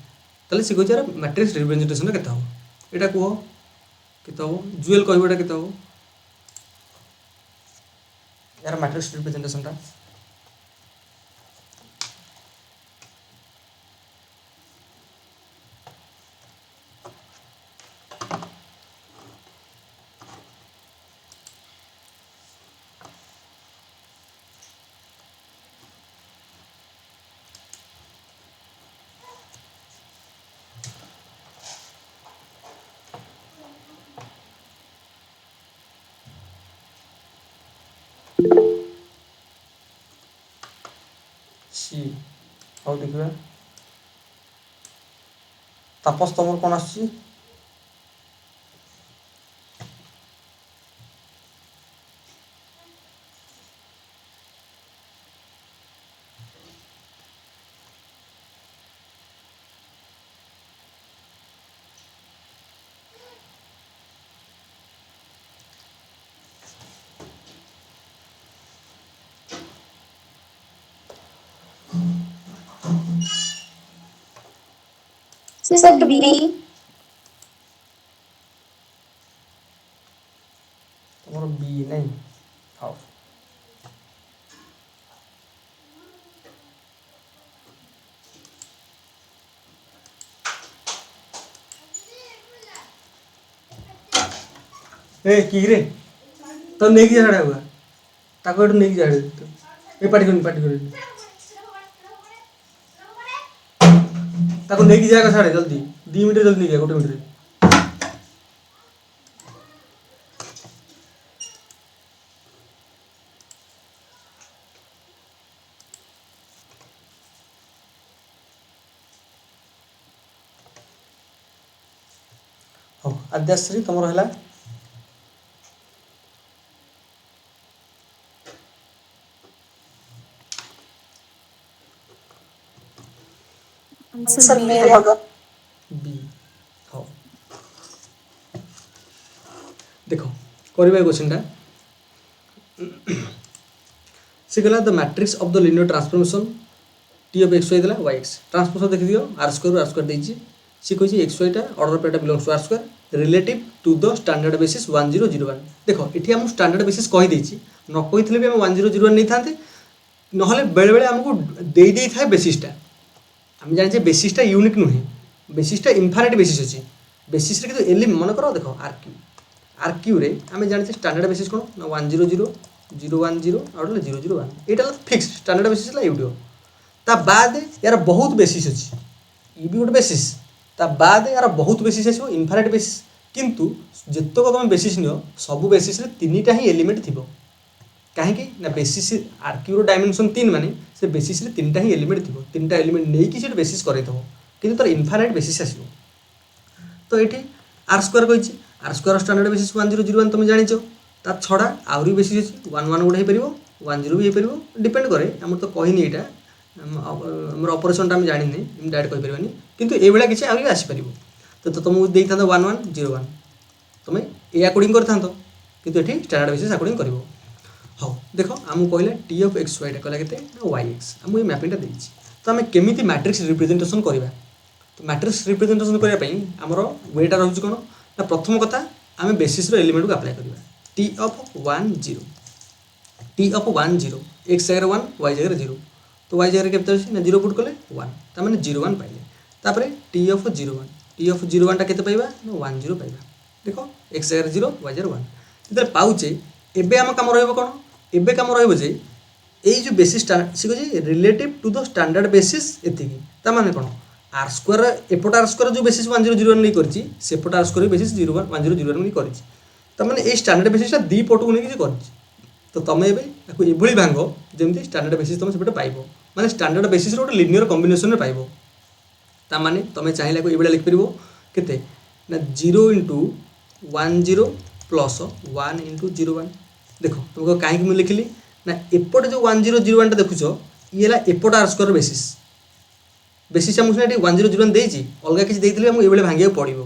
ताले से कहै मैट्रिक्स रिप्रेजेंटेशन केते हो एटा कहो केते हो जुएल कहबो एटा केते हो यार मैट्रिक्स रिप्रेजेंटेशन ता सी आउ देखिबा तापस तमर कोन आछि Set B. तमर बी नहीं हाउ ए की रे तो नहीं किया खड़ा हुआ ତାକୁ ଏଠୁ ନେଇକି ଯାଏ ଏ ପାଟି କରିନି ତାକୁ ନେଇକି ଯାଏ ସାଡ଼େ ଜଲ୍ଦି 2 ମିନିଟ୍ ଜଲ୍ଦି ନେଇକି ଯା 1 ମିନିଟ୍ରେ। ହଉ ଆଦ୍ୟାଶ୍ରୀ ତମର ହେଲା। आंसर आंसर बी बी होगा। होगा। बी। ହଉ ଦେଖ କରିବା ଏ କ୍ୱେଶ୍ଚିନ୍ଟା ସେ କହିଲା the matrix of the linear transformation T of X Y ଦେଲା ୱାଇ ଏକ୍ସ ଟ୍ରାନ୍ସଫର୍ମେସନ୍ ଦେଖିଦିଅ ଆର୍ ସ୍କୋୟାର ଦେଇଛି ସେ କହିଛି ଏକ୍ସ ୱାଇଟା ଅର୍ଡ଼ର ପେଟା belongs to R square relative to the standard basis 1001। ଦେଖ ଏଠି ଆମକୁ ଷ୍ଟାଣ୍ଡାର୍ଡ଼ ବେସିସ୍ କହିଦେଇଛି ନ କହିଥିଲେ ବି ଆମେ 1001 ନେଇଥାନ୍ତେ ନହେଲେ ବେଳେବେଳେ ଆମକୁ ଦେଇଥାଏ ବେସିସ୍ଟା ଆମେ ଜାଣିଛେ ବେସିସ୍ଟା ୟୁନିକ୍ ନୁହେଁ ବେସିସ୍ଟା ଇନଫାଇନାଇଟ୍ ବେସିସ୍ ଅଛି ବେସିସ୍ରେ କିନ୍ତୁ ମନେକର ଦେଖ ଆର୍ କ୍ୟୁରେ ଆମେ ଜାଣିଛେ ଷ୍ଟାଣ୍ଡାର୍ଡ଼ ବେସିସ୍ କ'ଣ ନା 100 010 ଆଉ ଗୋଟେ 001 ଏଇଟା ହେଲା ଫିକ୍ସ ଷ୍ଟାଣ୍ଡାର୍ଡ଼ ବେସିସ୍ ହେଲା ଏଇଟିଓ ତା ବାଦେ ୟାର ବହୁତ ବେସିସ୍ ଅଛି ଇ ବି ଗୋଟେ ବେସିସ୍ ତା ବାଦେ ୟାର ବହୁତ ବେସିସ୍ ଆସିବ ଇନଫାଇନାଇଟ୍ ବେସିସ୍ କିନ୍ତୁ ଯେତେକ ତୁମେ ବେସିସ୍ ନିଅ ସବୁ ବେସିସ୍ରେ 3ଟା ହିଁ ଏଲିମେଣ୍ଟ ଥିବ କାହିଁକି ନା ବେସିସ୍ ଆର୍ କ୍ୟୁର ଡାଇମେନସନ୍ 3 ମାନେ ସେ ବେସିସ୍ରେ 3ଟା ହିଁ ଏଲିମେଣ୍ଟ ଥିବ 3ଟା ଏଲିମେଣ୍ଟ ନେଇକି ସେଠି ବେସିସ୍ କରେଇଥିବ କିନ୍ତୁ ତାର ଇନଫାଇନାଇଟ୍ ବେସିସ୍ ଆସିବ ତ ଏଠି ଆର୍ ସ୍କୋୟାର କହିଛି ଆର୍ ସ୍କୋୟାର ଷ୍ଟାଣ୍ଡାର୍ଡ଼ ବେସିସ୍ 1001 ତୁମେ ଜାଣିଛ ତା ଛଡ଼ା ଆହୁରି ବେସିସ୍ ଅଛି 11 ଗୋଟେ ହେଇପାରିବ 10 ବି ହେଇପାରିବ ଡିପେଣ୍ଡ କରେ ଆମର ତ କହିନି ଏଇଟା ଆମର ଅପରେସନ୍ଟା ଆମେ ଜାଣିନି ଏମିତି ଡାଇରେକ୍ଟ କହିପାରିବାନି କିନ୍ତୁ ଏଇଭଳିଆ କିଛି ଆହୁରି ଆସିପାରିବ ତ ତୁମକୁ ଦେଇଥାନ୍ତ 1101 ତୁମେ ଏ ଆକର୍ଡ଼ିଂ କରିଥାନ୍ତ କିନ୍ତୁ ଏଠି ଷ୍ଟାଣ୍ଡାର୍ଡ଼ ବେସିସ୍ ଆକର୍ଡ଼ିଂ କରିବ। ହଉ ଦେଖ ଆମକୁ କହିଲେ ଟି ଅଫ୍ ଏକ୍ସ ୱାଇଟା କହିଲା କେତେ ନା ୱାଇ ଏକ୍ସ ଆମକୁ ଏଇ ମ୍ୟାପିଂଟା ଦେଇଛି ତ ଆମେ କେମିତି ମ୍ୟାଟ୍ରିକ୍ସ ରିପ୍ରେଜେଣ୍ଟେସନ୍ କରିବା ତ ମ୍ୟାଟ୍ରିକ୍ସ ରିପ୍ରେଜେଣ୍ଟେସନ୍ କରିବା ପାଇଁ ଆମର ୱେଟା ରହୁଛି କ'ଣ ନା ପ୍ରଥମ କଥା ଆମେ ବେସିସ୍ର ଏଲିମେଣ୍ଟକୁ ଆପ୍ଲାଏ କରିବା ଟି ଅଫ୍ 10 ଏକ୍ସ ଜାଗାରେ 1 ୱାଇ ଜାଗାରେ 0 ତ ୱାଇ ଜାଗାରେ କେତେ ଅଛି ନା 0 ପୁଟ୍ କଲେ 1 ତାମାନେ 01 ପାଇଲେ ତାପରେ ଟି ଅଫ୍ 01ଟା କେତେ ପାଇବା ନା 10 ପାଇବା ଦେଖ ଏକ୍ସ ଜାଗାରେ 0 ୱାଇ ଜାଗାରେ 1 ଯେତେବେଳେ ପାଉଛେ ଏବେ ଆମ କାମ ରହିବ କ'ଣ ଏବେ କାମ ରହିବ ଯେ ଏଇ ଯେଉଁ ବେସିସ୍ ସେ କହୁଛି relative to the standard basis ଏତିକି ତାମାନେ କ'ଣ ଆର୍ ସ୍କୋୟାର ଏପଟ ଆର୍ ସ୍କୋୟାର ଯେଉଁ ବେସିସ୍ 1001 ନେଇ କରିଛି ସେପଟ ଆର୍ ସ୍କୋୟାର ବେସିସ୍ 1001 ନେଇ କରିଛି ତାମାନେ ଏଇ ଷ୍ଟାଣ୍ଡାର୍ଡ଼ ବେସିସ୍ଟା ଦୁଇ ପଟକୁ ନେଇକି ସେ କରିଛି ତ ତୁମେ ଏବେ ତାକୁ ଏଭଳି ଭାଙ୍ଗ ଯେମିତି ଷ୍ଟାଣ୍ଡାର୍ଡ଼ ବେସିସ୍ ତୁମେ ସେପଟେ ପାଇବ ମାନେ ଷ୍ଟାଣ୍ଡାର୍ଡ଼ ବେସିସ୍ର ଗୋଟେ ଲିନିୟର କମ୍ବିନେସନ୍ରେ ପାଇବ ତାମାନେ ତୁମେ ଚାହିଁଲେ ଏଇଭଳିଆ ଲିଖିପାରିବ କେତେ ନା 0 × 10 ପ୍ଲସ୍ 1 × 01 ଦେଖ ତୁମକୁ କାହିଁକି ମୁଁ ଲେଖିଲି ନା ଏପଟେ ଯେଉଁ 1001ଟା ଦେଖୁଛ ଇଏ ହେଲା ଏପଟ ଆର୍ ସ୍କୋୟାର ବେସିସ୍ ଆମକୁ ସିନା ଏଠି 1001 ଦେଇଛି ଅଲଗା କିଛି ଦେଇଥିଲେ ଆମକୁ ଏଇଭଳିଆ ଭାଙ୍ଗିବାକୁ ପଡ଼ିବ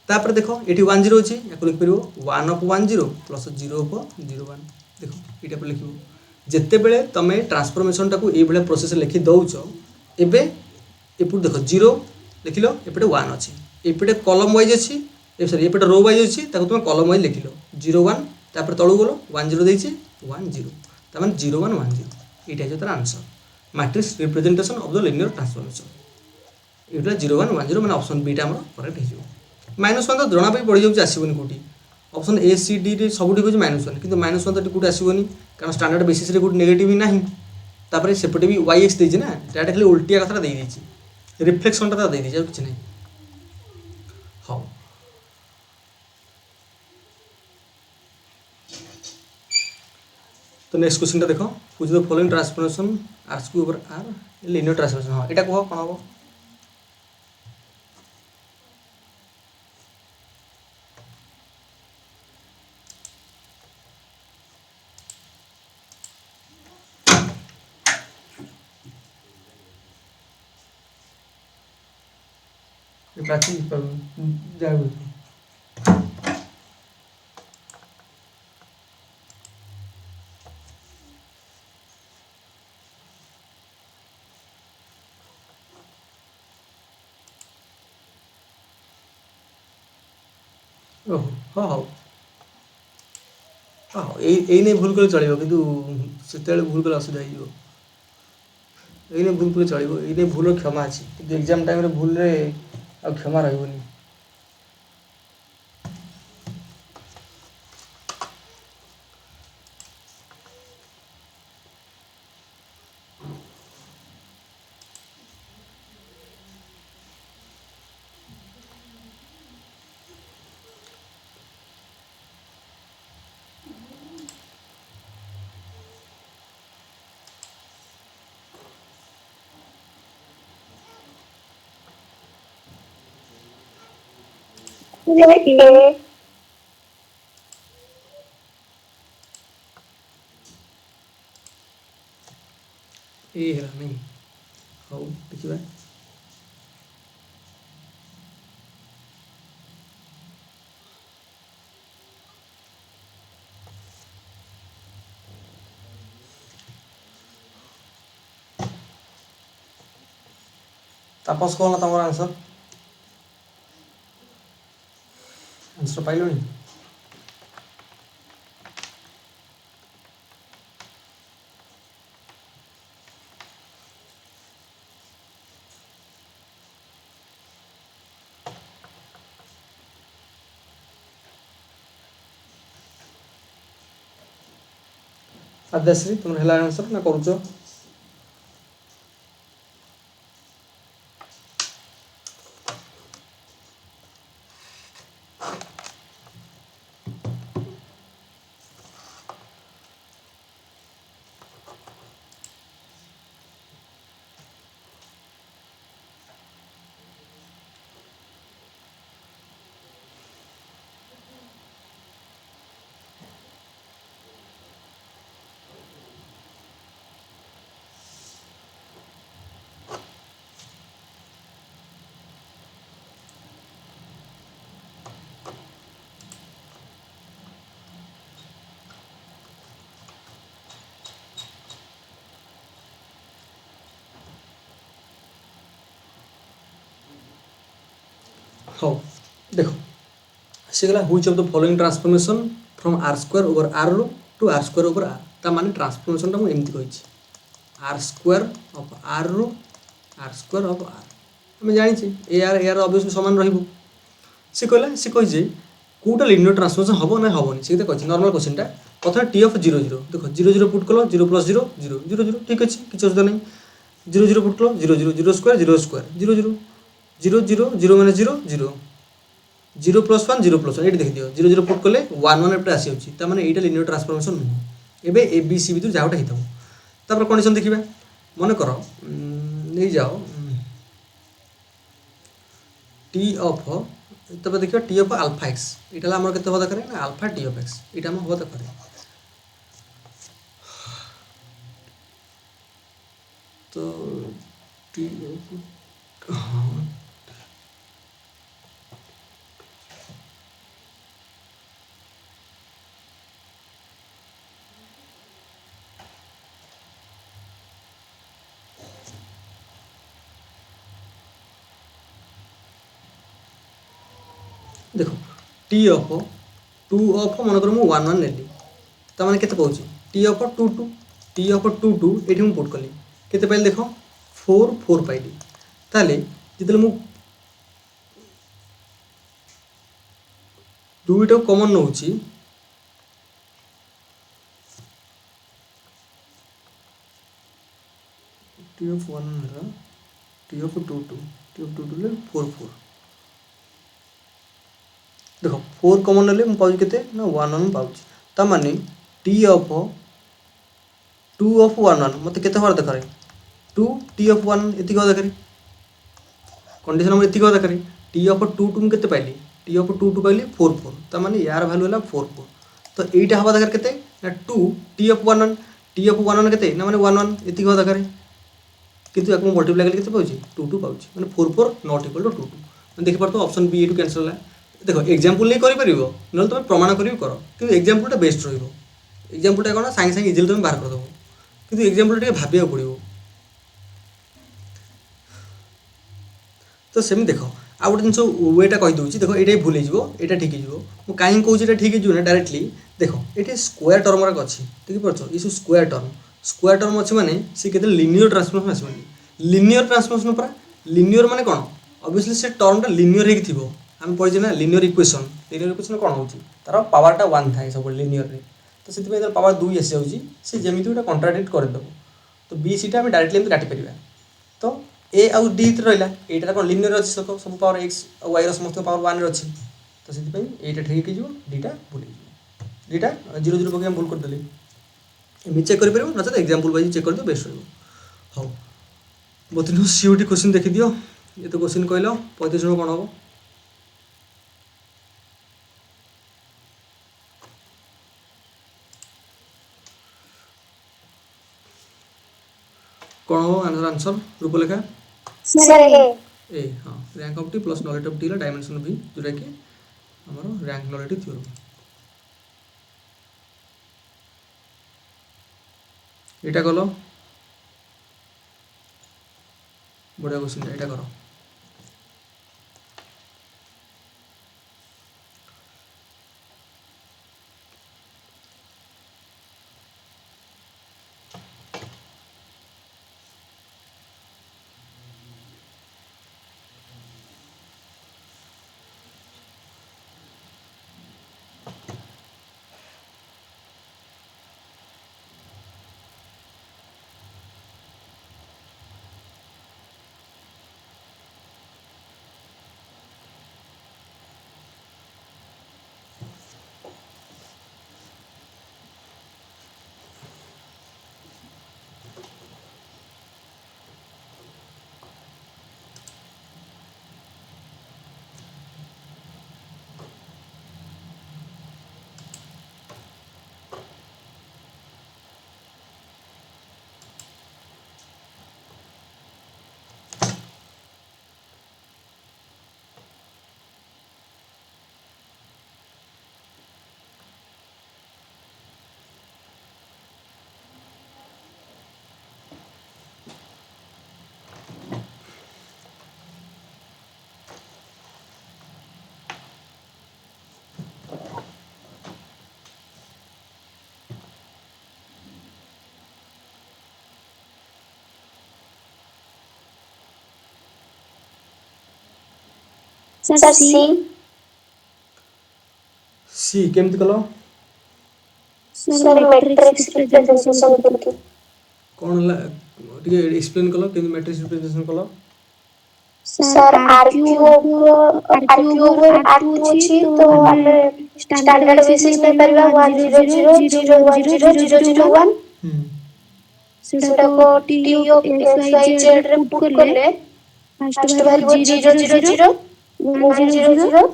ତାପରେ ଦେଖ ଏଠି 10 ଅଛି ୟାକୁ ଲିଖିପାରିବ 1/10 ପ୍ଲସ୍ 0/01 ଦେଖ ଏଇଟା ପରେ ଲେଖିବ ଯେତେବେଳେ ତୁମେ ଟ୍ରାନ୍ସଫର୍ମେସନ୍ଟାକୁ ଏଇଭଳିଆ ପ୍ରୋସେସ୍ ଲେଖି ଦେଉଛ ଏବେ ଏପଟେ ଦେଖ 0 ଲେଖିଲ ଏପଟେ 1 ଅଛି ଏପଟେ କଲମ୍ ୱାଇଜ୍ ଅଛି ସରି ଏପଟେ ରୋ ୱାଇଜ୍ ଅଛି ତାକୁ ତୁମେ କଲମ୍ ୱାଇଜ୍ ଲେଖିଲ 01 ତାପରେ ତଳକୁ ଗଲ 10 ଦେଇଛି 10 ତାମାନେ 0110 এইটা হচ্ছে তার answer matrix representation of the linear transformation এইটা 0110 মানে অপশন বিটা আমার করেক্ট হয়ে যাব -1 তো জনা পড়ি যাচ্ছে আসবনি কোটি অপশন এ সি ডি রে সবুটি হচ্ছে -1 কিন্তু -1 তো কোটি আসবনি কারণ স্ট্যান্ডার্ড বেসিস রে কোটি নেগেটিভ না তারপরে সেপটে বি ওয়াই এক্স দিয়েছে না এটা খালি উল্টিয়া কথাটা দিয়ে দিয়েছি রিফ্লেকশনটা তা দিয়ে দিয়েছে আর কিছু নাই হ্যাঁ तो नेक्स्ट क्वेश्चन देख whose the following transformation R स्क्यू ओवर आर लिनियर ट्रांसफॉर्मेशन हाँ यहाँ कह कौन हम प्राची जा ओहो हाँ हाँ हाँ यही नहीं भूल कले चलो कि से भूल कले असुविधा यही भूल कले चलो ये भूल क्षमा अच्छी कि एग्जाम टाइम भूल रे आ क्षमा रही A ए है नहीं हौ देखिबा तापस कौन तमर आंसर आंसर पाइलनी आद्याश्री तुम हेला आंसर ना करूचो हौ देखो आसीगला which of the following transformation from R square over R रो to R square over R ता माने ट्रांसफॉर्मेशन ता मु एमती कहिछि आर स्क्वायर ऑफ आर रो आर स्क्वायर ऑफ आर हम जानि छी ए आर ऑब्वियसली समान रहइबो से कहला से कहि जे कोटा लिनियर ट्रांसफॉर्मेशन हबो ना हबोनी से त कहि नॉर्मल क्वेश्चन टा प्रथम टी ऑफ 0 0 देखो 0 0 पुट कलो 0 प्लस 0 0 0 0 ठीक अछि किछ असुविधा नै 0 0 पुट कलो 0 0 0 स्क्वायर 0 स्क्वायर 0 0 0 0 0 माने 0 0 0 प्लस 1 0 प्लस 1 ये देख दियो 0 0 पुट कले 1 1 एपटे आसी होची त माने एटा लिनियर ट्रांसफॉर्मेशन नुह एबे ए बी सी बितु जाउटा हितबो तापर कंडीशन देखिबा मन करो नै जाओ टी ऑफ तब देखियो टी ऑफ अल्फा एक्स एटा हमर केते होदा करे ना अल्फा टी ऑफ एक्स एटा हम होदा करे तो टी ऑफ देखो टी ऑफ 2 ऑफ मन कर मु 1 1 नेली त माने केते पहुची टी ऑफ 2 2 टी ऑफ 2 2 एठी मु पुट कली केते पाइल देखो 4 4 पाइली ताले जितले मु दुईटा कॉमन नउची टी ऑफ 1 रा टी ऑफ 2 2 टी ऑफ 2 2 ले 4 4 देखो 4 कॉमन ले मु पाउची केते ना 1 1 पाउची त माने टी ऑफ 2 ऑफ 1 1 मते केते होर देखरे 2 टी ऑफ 1 एति को देखरे कंडीशन हम एति को देखरे टी ऑफ 2 2 केते पाइली टी ऑफ 2 2 पाइली 4 4 त माने यार वैल्यू होला 4 4 तो एटा हवा देखरे केते ना 2 टी ऑफ 1 1 टी ऑफ 1 1 केते ना माने 1 1 एति को देखरे किंतु याक मल्टीप्लाई करले केते पाउची 2 2 पाउची माने 4 4 नॉट इक्वल टू 2 2 देखि परतो ऑप्शन बी एटू कैंसिल होला देखो एग्जांपल नहीं करि परिबो न तुम प्रमाण करियो करो किंतु एग्जांपल टा बेस्ट रहइबो एग्जांपल टा कोन सांगे सांगे इजिली तुम बाहर कर दबो किंतु एग्जांपल टा भाबिया पड़िबो तो सेम देखो आ गोटे जिनस वेटा कहि दउची देखो एटा भूल हिजबो एटा ठीक हिजबो मु काहे कहूची एटा ठीक हिजबो ना डायरेक्टली देखो एटा स्क्वायर टर्म रा अछि ठीक परछो इस स्क्वायर टर्म अछि माने से केते लिनियर ट्रांसफॉर्मेशन आसी लिनियर ट्रांसफॉर्मेशन पर लिनियर माने कोन ऑब्वियसली से टर्म टा लिनियर हेक थिबो हम पढ़ी ना लिनियर इक्वेशन कौन होची तार पावर टा 1 थाए सब लिनियर रे तो सेति पे पावर 2 आसी जाउची से जेमिति उटा कॉन्ट्राडिक्ट कर दबो तो बी सी टा हम डायरेक्टली हम काटि परिबा तो ए आउ डी रहला एटा कोन लिनियर अछि सब पावर x और y रो समस्त पावर 1 रे अछि तो सेति पे एटा ठीक हिजो डी टा भूल हिजो डी टा 0 0 पके हम भूल कर देली एमि चेक कर परिबो न त एग्जांपल वाइज चेक कर दो बेस्ट रहबो हो बतनो सीओटी क्वेश्चन देखि दियो ये तो क्वेश्चन कहलो 35 कोन हो कौन हो आंसर रूपलेखा सर ए ए हाँ rank of T plus nullity of T ला डायमेंशन भी जोटा कि हमर रैंक नॉलेज थ्योरम एटा कलो बढ़िया क्वेश्चन एटा करो सर सी सी केमती कलो सर मैट्रिक्स रिप्रेजेंटेशन करके कौन है टिके एक्सप्लेन कलो केमती मैट्रिक्स रिप्रेजेंटेशन कलो सर आरक्यू ओवर आर2 अछि तो ଆମେ स्टैंडर्ड बेसिस में परिवा 1000001000001 सेटा को T of X Y Z रे पुट करले फर्स्ट बाहरिबो 000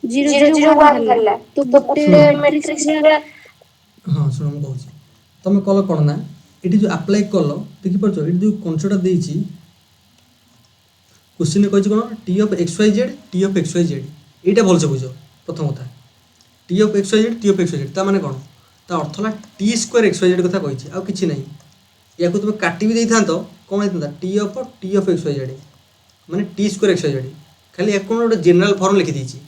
1000001 हल्ला तो गोटे मैट्रिक्स रे हाँ शुण मु कहूँ तुम कल कौन ना ये जो आप्लाय कल देखिपार ये जो कनसेप्ट देती क्वेश्चन कही कौन T of X Y Z T of X Y Z यहाँ भलसे बुझ प्रथम कथा T of X Y Z T of X Y Z ता माने कौन ता अर्थ है T square X Y Z कथा कही आउ कि ना या तुम काटी भी देता कौन होता T of X Y Z माने T square X Y Z खाली या कौन गोटे जेनराल फॉर्म लिखी देती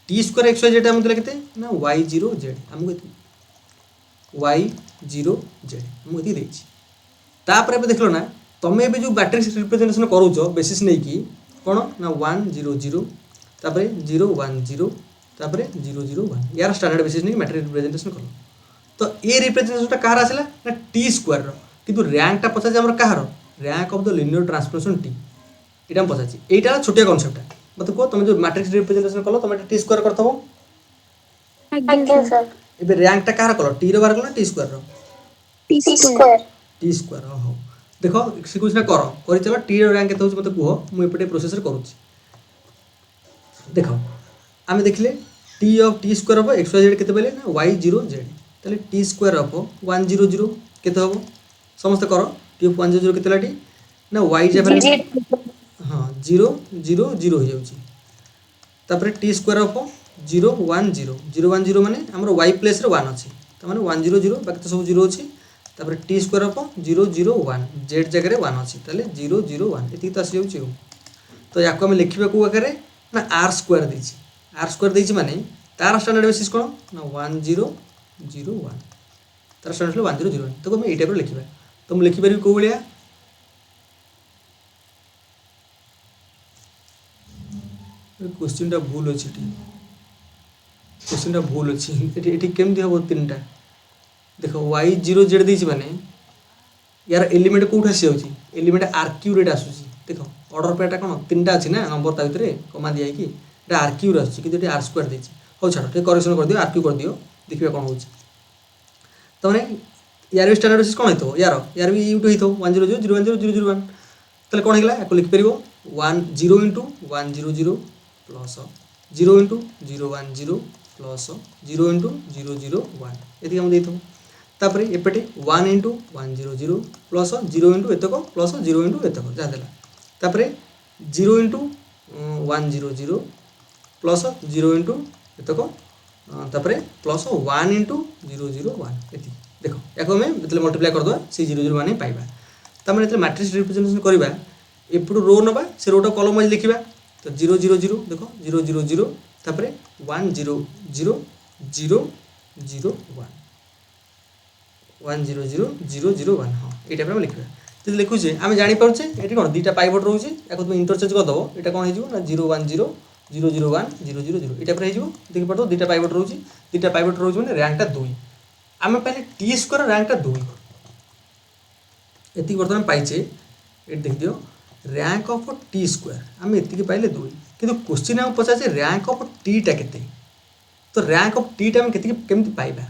T square X Y Z आमको देला केते ना वाई जीरो जेड आमको वाई जीरो जेड आमको ये देती तापर ए देख लो ना तुम्हें भी जो मैट्रिक्स रिप्रेजेंटेशन करूच बेसिस नहीं कि कौन ना 100 तापर 010 तापर 001 यार स्टैंडर्ड बेसिस नहीं मैट्रिक्स रिप्रेजेंटेशन कल तो ये रिप्रेजेंटेशन कहार आसला ना टी स्क्वायर किंतु रैंकटा पचार आम कहार rank of the linear transformation T यहाँ पचार यहाँ छोटिया कनसेप्ट मत कह तुम जो मैट्रिक्स रिप्रेजेंटेशन कल तुम टी स्क्वायर करथबो आज्ञा सर एबे रैंकटा कहार कल टी रो बार कल टी स्क्वायर टी स्क्वायर हो देखो से कुछ ना कर चलो टी रो रैंक केते होछ मते कहो मु एपटे प्रोसेस करूची देखो आमे देखले T of T square of X Y Z केते बेले ना वाई जीरो जेड ताले टी स्क्वायर ऑफ 100 केते होबो समस्त करो टी ऑफ 100 केते लाटी ना वाई जे हाँ 0 0 0 हो जाउची तापर टी स्क्वायर ऑफ 010 माने हमर वाई प्लेस रे 1 अछि त माने 100 बाकी तो सब 0 अछि तापर टी स्क्वायर ऑफ 001 जेड जगह रे 1 अछि ताले 001 एति त आसी जाउची तो याको हम लिखिबा को आकारे ना आर स्क्वायर देछि माने तार स्टैंडर्ड बेसिस कोन ना 1001 तार स्टैंडर्ड 1001 तो हम ए टाइप रे लिखिबा तो हम लिखि परिबी को बलिया क्वेश्चन टा भूल अछि क्वेश्चन भूल अच्छी ये केमती हम तीन टा देख वाई जीरो जेड देती माने यार एलिमेंट कौट आसी जाऊँगी एलिमेंट आर्क्यूरेट आसूसी देख ऑर्डर पेटा कौन तीन टा अच्छी ना नंबर ता भितर कमा दिया कि आर्क्यूर आसूँ कि आर स्क्वायर देती हो छाड़ टे करेक्शन कर दियो आर्क्यू कर दियो देखिए कौन हो मैंने यार भी स्टैंडर्ड बेसिस कौन होता यार भी यूटू होता 100 ताले कौन होगा या लिखिपर 10 into 100 plus 0 into 010 plus 0 into 001 ये आम देते तापर एपटे 1 इंटू 100 प्लस 0 इंटू एतक प्लस 0 इंटू एतक जहाँ देला तापर 0 इंटू 100 प्लस 0 इंटू एतक तापर प्लस 1 इंटू 001 एति देखो या हमें मल्टीप्लाई करदे से 001 ही पाइबा तापर जो मैट्रिक्स रिप्रेजेंटेशन करवा एपटू रो नवा से रोटा कलम वाइज लिखा तो 000 देखो 000 तापर 1000001 हाँ ये टाइप लिखा जो लिखुचे आम जापे ये कौन दुटा पाइवट रोचे या तुम इंटरचेंज करदेव यहाँ कौन हो 010 001 000 ये टाइप हो देखी पार्थ दुटा पाइवट रोचे दुटा पाइवट रोचे मैंने रैंकटा 2 आम पाइले टी स्क्वायर रैंकटा 2 ये बर्तमान पाइचे ये देख दियो रैंक ऑफ टी स्क्वायर आम ये पाइले 2 कि क्वेश्चन आम पचारे रैंक ऑफ टीटा के तो रैंक ऑफ टीटा आम केमी पाइबा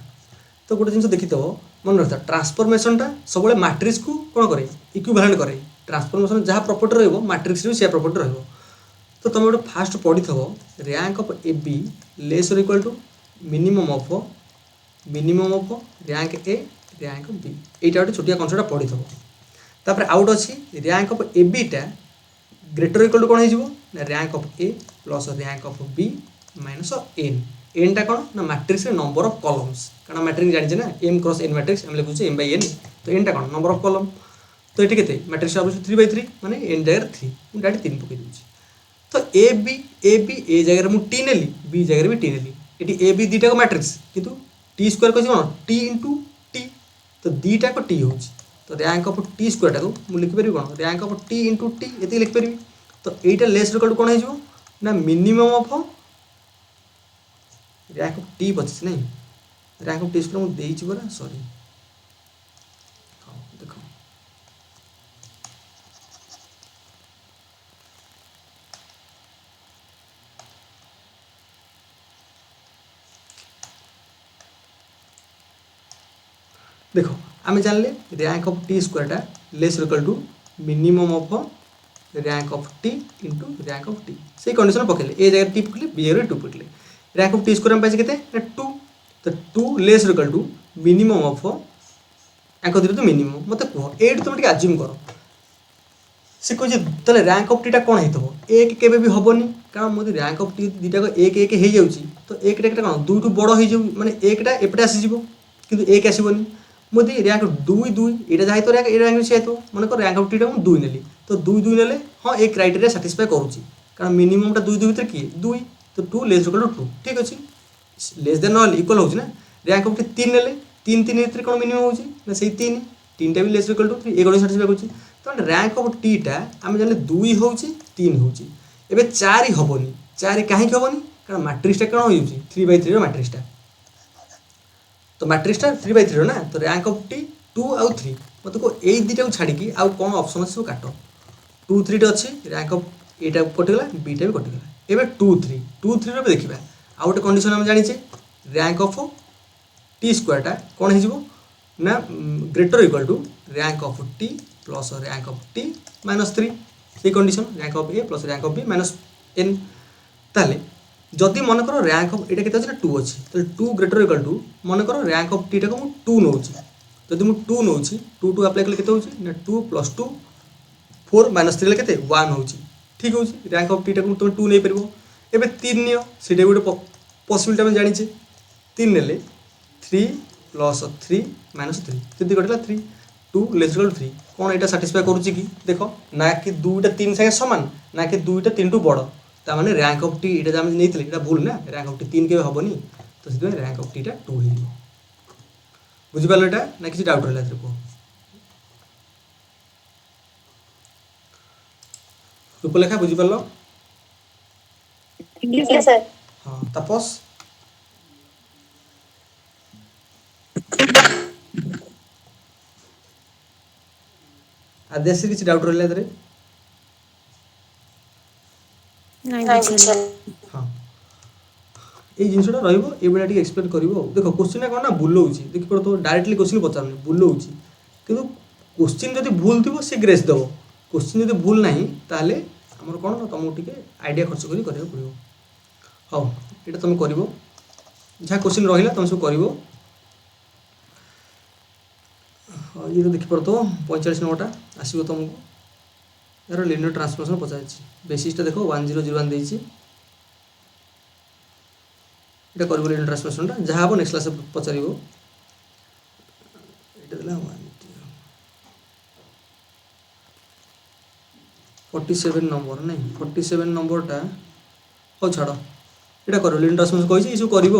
तो गोटे जिन देखी मन रखा ट्रांसफॉर्मेशनटा सब मैट्रिक्स को कौन करे इक्विवेलेंट करे ट्रांसफॉर्मेशन जहाँ प्रॉपर्टी रहिबो मैट्रिक्स से प्रॉपर्टी रहिबो तो तुम गोटे फास्ट पढ़ी rank of A B less or equal to minimum of rank A rank B यहाँ गोटे छोटिया कनसेप्ट पढ़ी तापर आउट अच्छी रैंक ऑफ ए बीटा ग्रेटर इक्वल टू कौन हो rank of A plus rank of B minus N एनटा कौन ना मैट्रिक्स नंबर ऑफ कॉलम्स कारण मैट्रिक्स जानी ना एम क्रॉस एन मैट्रिक्स आम लिखुचे एम बाई एन तो एनटा कौन नंबर ऑफ कॉलम तो ये के मैट्रिक्स ऑब्वियसली 3/3 माने एन जगह 3 मुझे डायरेक्ट 3 पकई दूसरी तो ए जगह मुझे टी नेली बी जगह भी टी नेली ये ए बी दुटा मैट्रिक्स किंतु टी स्क्वायर कौन कौन टी इंटू टी तो दुटा टी हो तो रैंक ऑफ टी स्क्वायर टाक मुझे लिखिपर कौन rank of T into T ये लिखिपर तो यहाँ लेस रिकॉर्ड कौन हो ना minimum of rank of T बचे नहीं रैंक ऑफ टी स्क्वायर मुझे देती परा सॉरी देखो देखो आम जानले रैंक ऑफ टी स्क्वायरटा less equal to minimum of rank of T into rank of T से कंडीशन पकेले ए जगह टी पकड़े बी जगह 2 पकड़े रैंक ऑफ टी स्क्वायर पाइसे के 2 तो 2 less equal to minimum of rank तो मिनिमम मत कह ये तुम आज्यूम कर से कहे रैंक ऑफ टीटा कौन हो एक के भी हेनी कारण मुझे रैंक ऑफ टी दुटा एक एक हो जाऊँगी तो एक कौन 2 बड़ हो माने एकटा एपटे आसीज कि एक आसबनी मुझे रैंक 2 2 यहाँ जहाँ तो रैंक ये रैंक से तो मन कर रैंक ऑफ टीटा मुझे 2 नेली तो 2 2 नेले हाँ ये क्राइटेरिया साटिस्फाई करुँची कारण मिनिममटा 2 2 भर किए 2 तो 2 लेस इक्वल टू 2 ठीक अच्छे लेस देन ना इक्वल हो रैंक ऑफ 3 नेले 3 3 भितर कौन मिनिमम हो से 3 भी लेस इक्वल टू 3 एक साटिस्फाई करुँची तो रैंक ऑफ टीटा आम जान 2 हो 3 हो 4 हेनी 4 कहीं हेनी कारण मैट्रिक्सटा कौन हो 3/3 मैट्रिक्सटा तो मैट्रिक्सटा 3/3 ना तो रैंक ऑफ टी 2 आउ 3 मतलब को यही दुटा छाड़ी आउ कौन ऑप्शन अच्छे सब काट 2 3 अच्छी रैंक ऑफ एटा कटिगला बीटा भी कटिगला एवं 2 3 2 3 भी देखा आउ गोटे कंडीशन आम जाचे रैंक ऑफ टी स्क्वायरटा कौन हो ना greater equal to rank of T plus rank of T minus 3 से condition rank of A plus rank of B minus N ताले जदि मन कर रैंक ऑफ ये के 2 अच्छी तो 2 ग्रेटर इक्वल टू मन कर रैंक ऑफ टीटा को 2 नौ जदि मुझे 2 नौ 2 2 अप्लाई कले के 2 प्लस 2 4 माइनस 3 के 1 हो ठीक हो रैंक ऑफ टीटा को तुम 2 नहीं पार एवं 3 नियो से गोटे पसिबिलिटी आम जाचे 3 ने 3 प्लस 3 माइनस 3 जब कटला 3 2 लेस इक्वल टू 3 कौन यहाँ साटिस्फाई करुच्ची कि देख ना कि 2टा 3 सागे सामान ना कि 2टा 3 टू बड़ ताने रैंक ऑफ टी ये नहीं भूल ना रैंक ऑफ टी 3 के हेनी तो से रैंक ऑफ टीटा 2 हो बुझिपार यहाँ ना कि डाउट रहा कह रूपलेखा बुझिपार हाँ तापस आदेश किसी डाउट रहा हाँ ये जिनसा रहा एक्सप्लेन कर देख क्वेश्चन कौन ना बुलाऊँ देख पड़ो तो डायरेक्टली क्वेश्चन पचार बुलाऊँ कि क्वेश्चन जब भूल थी सी ग्रेस देव क्वेश्चन जब भूल ना ताले आमर कौन ना तुमको टे आइडिया खर्च कर पड़ो हाँ ये तुम कर जहाँ क्वेश्चन रहा तुम सब कर ये देखिपो 45 नंबरटा आसो तुमको यार लिनियर ट्रांसफॉर्मेशन पचार बेसिसटा देख 1001 देती এটা করব লিনিয়ার ট্রান্সফরমেশনটা যা হবো নেক্সট ক্লাসে পচারিব এটা দিলা 47 নম্বর নাই 47 নম্বরটা ও ছাড় এটা করব লিনিয়ার ট্রান্সফরমেশন কইছি ইসু করিব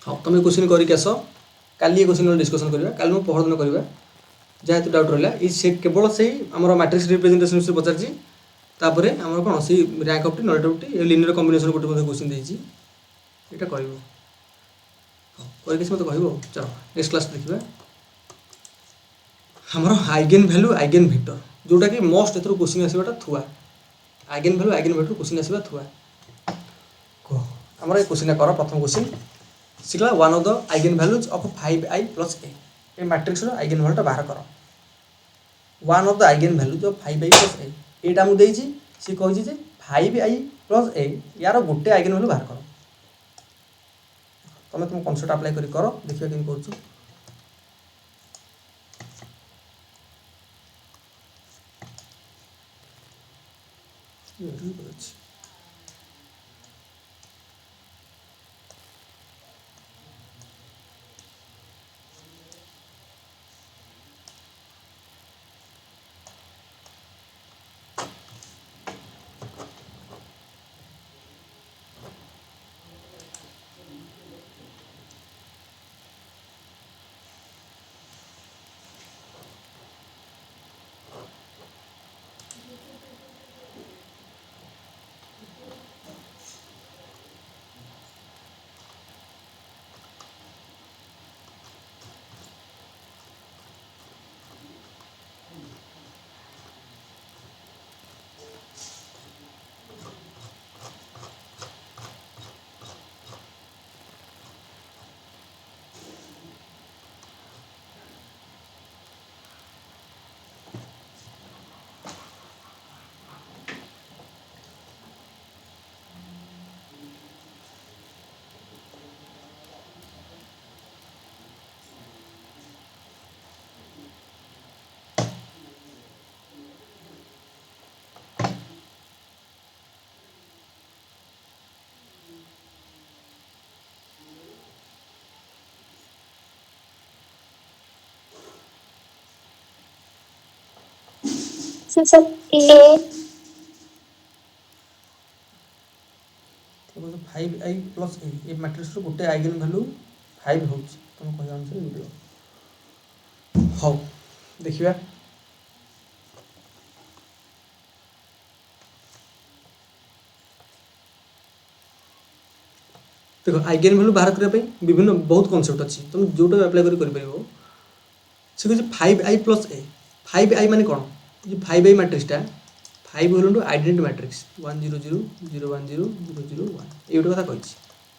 हाँ तुम क्वेश्चन करके आस काली क्वेश्चन डिस्कसन करवा काली मैं पहर दिन करवा जहाँ तो डाउट रहा ये केवल से आम मैट्रिक्स रिप्रेजेंटेशन विषय पचार तापर आम कौन से रैंक अफ्टी नॉट अफ्टी लिनियर कॉम्बिनेशन गोटे क्वेश्चन देती यहाँ कर मत कह चलो नेक्स्ट क्लास देखा आमर आइगेन भैल्यू आइगेन वेक्टर जोटा कि मोस्ट एथर क्वेश्चन आसवाटा थुआ eigen value eigen vector question आसवा थुआ आमर ये क्वेश्चन कर प्रथम क्वेश्चन शिखला one of the eigen values of 5i plus A matrix eigen भैल्यूटा बाहर कर one of the eigen values of 5i plus A एटा मुझे सी कही 5i प्लस ए यार गोटे आइगेन भैल्यू बाहर कर तुम तुम कनसेप्ट अप्लाई कर देखिए केम कर सर ए 5i प्लस ए ये मैट्रिक्स गोटे आइगेन भैल्यू 5 हो तुम कह अनुसार वीडियो हाँ देखिए देखो आइगेन भैल्यू बाहर करने विभिन्न बहुत कॉन्सेप्ट अच्छी तुम जोटा अप्लाई कर कहूँ 5i प्लस ए 5i माने कौन जो 5i मैट्रिक्सटा 5 हूँ आइडेंटिटी मैट्रिक्स 1 0 0 0 1 0 0 0 1 ये गोटे कथा कही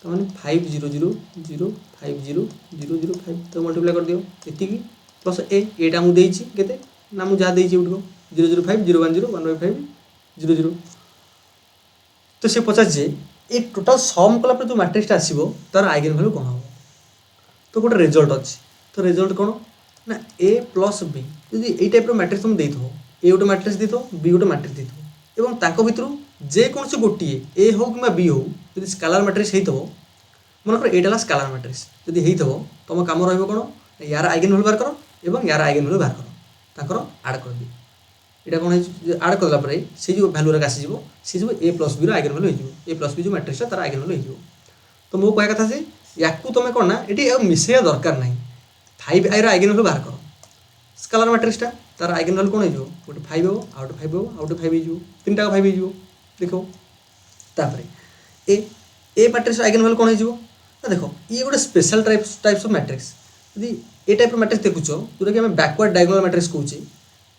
तो मैंने 5 0 0 0 5 0 0 0 5 तो मल्टीप्लाई कर दियो ये प्लस एटा मुझे के ना मुझे जहाँ देती 0 0 5 0 1 0 1 5 0 0 तो सी पचार जे ये टोटाल सम कला जो मैट्रिक्सटा आसो तार आइगेन भैल्यू कौन हम तो गोटे रिजल्ट अच्छी तो रिजल्ट कौन ना ए प्लस बी यदि ये टाइप मैट्रिक्स तुम देथ ए गोटे मैट्रिक्स देथ बी गोटे मैट्रिक्स देथ एवं ताको भितर जेकोसी गोटे ए हो कि बी हो यदि स्केलार मैट्रिक्स होता मनकर यहाँ स्केलार मैट्रिक्स यदि होता तुम कम रहा यार आइगेन भैल्यू बाहर कर और यार आइगेन भैल्यू बाहर कर आड कर दी यहाँ कौन आड करला से जो भैल्यू आसीज सी जो ए प्लस बी आइगेन भैल्यू हो ए प्लस बी जो मैट्रिक्स तार आइगेन भैल्यू हो तो मो कह कथा से या तुम कौन ना ये मिसेया दरकार ना 5i आइगेन भैल्यू बाहर कर स्केलार मैट्रिक्सटा तार आइगेन भैल्यू कौन हो गोटे 5 हो आउट 5 हो आउट 5 हो तीन टाक 5 हो देखो तापर ए मैट्रिक्स आइगेन भैल्यू कौन हो देख ये गोटे स्पेशल टाइप्स ऑफ मैट्रिक्स यदि ए टाइप मैट्रिक्स देखुच जोटा कि बैकवर्ड डायगोनल मैट्रिक्स कहूँ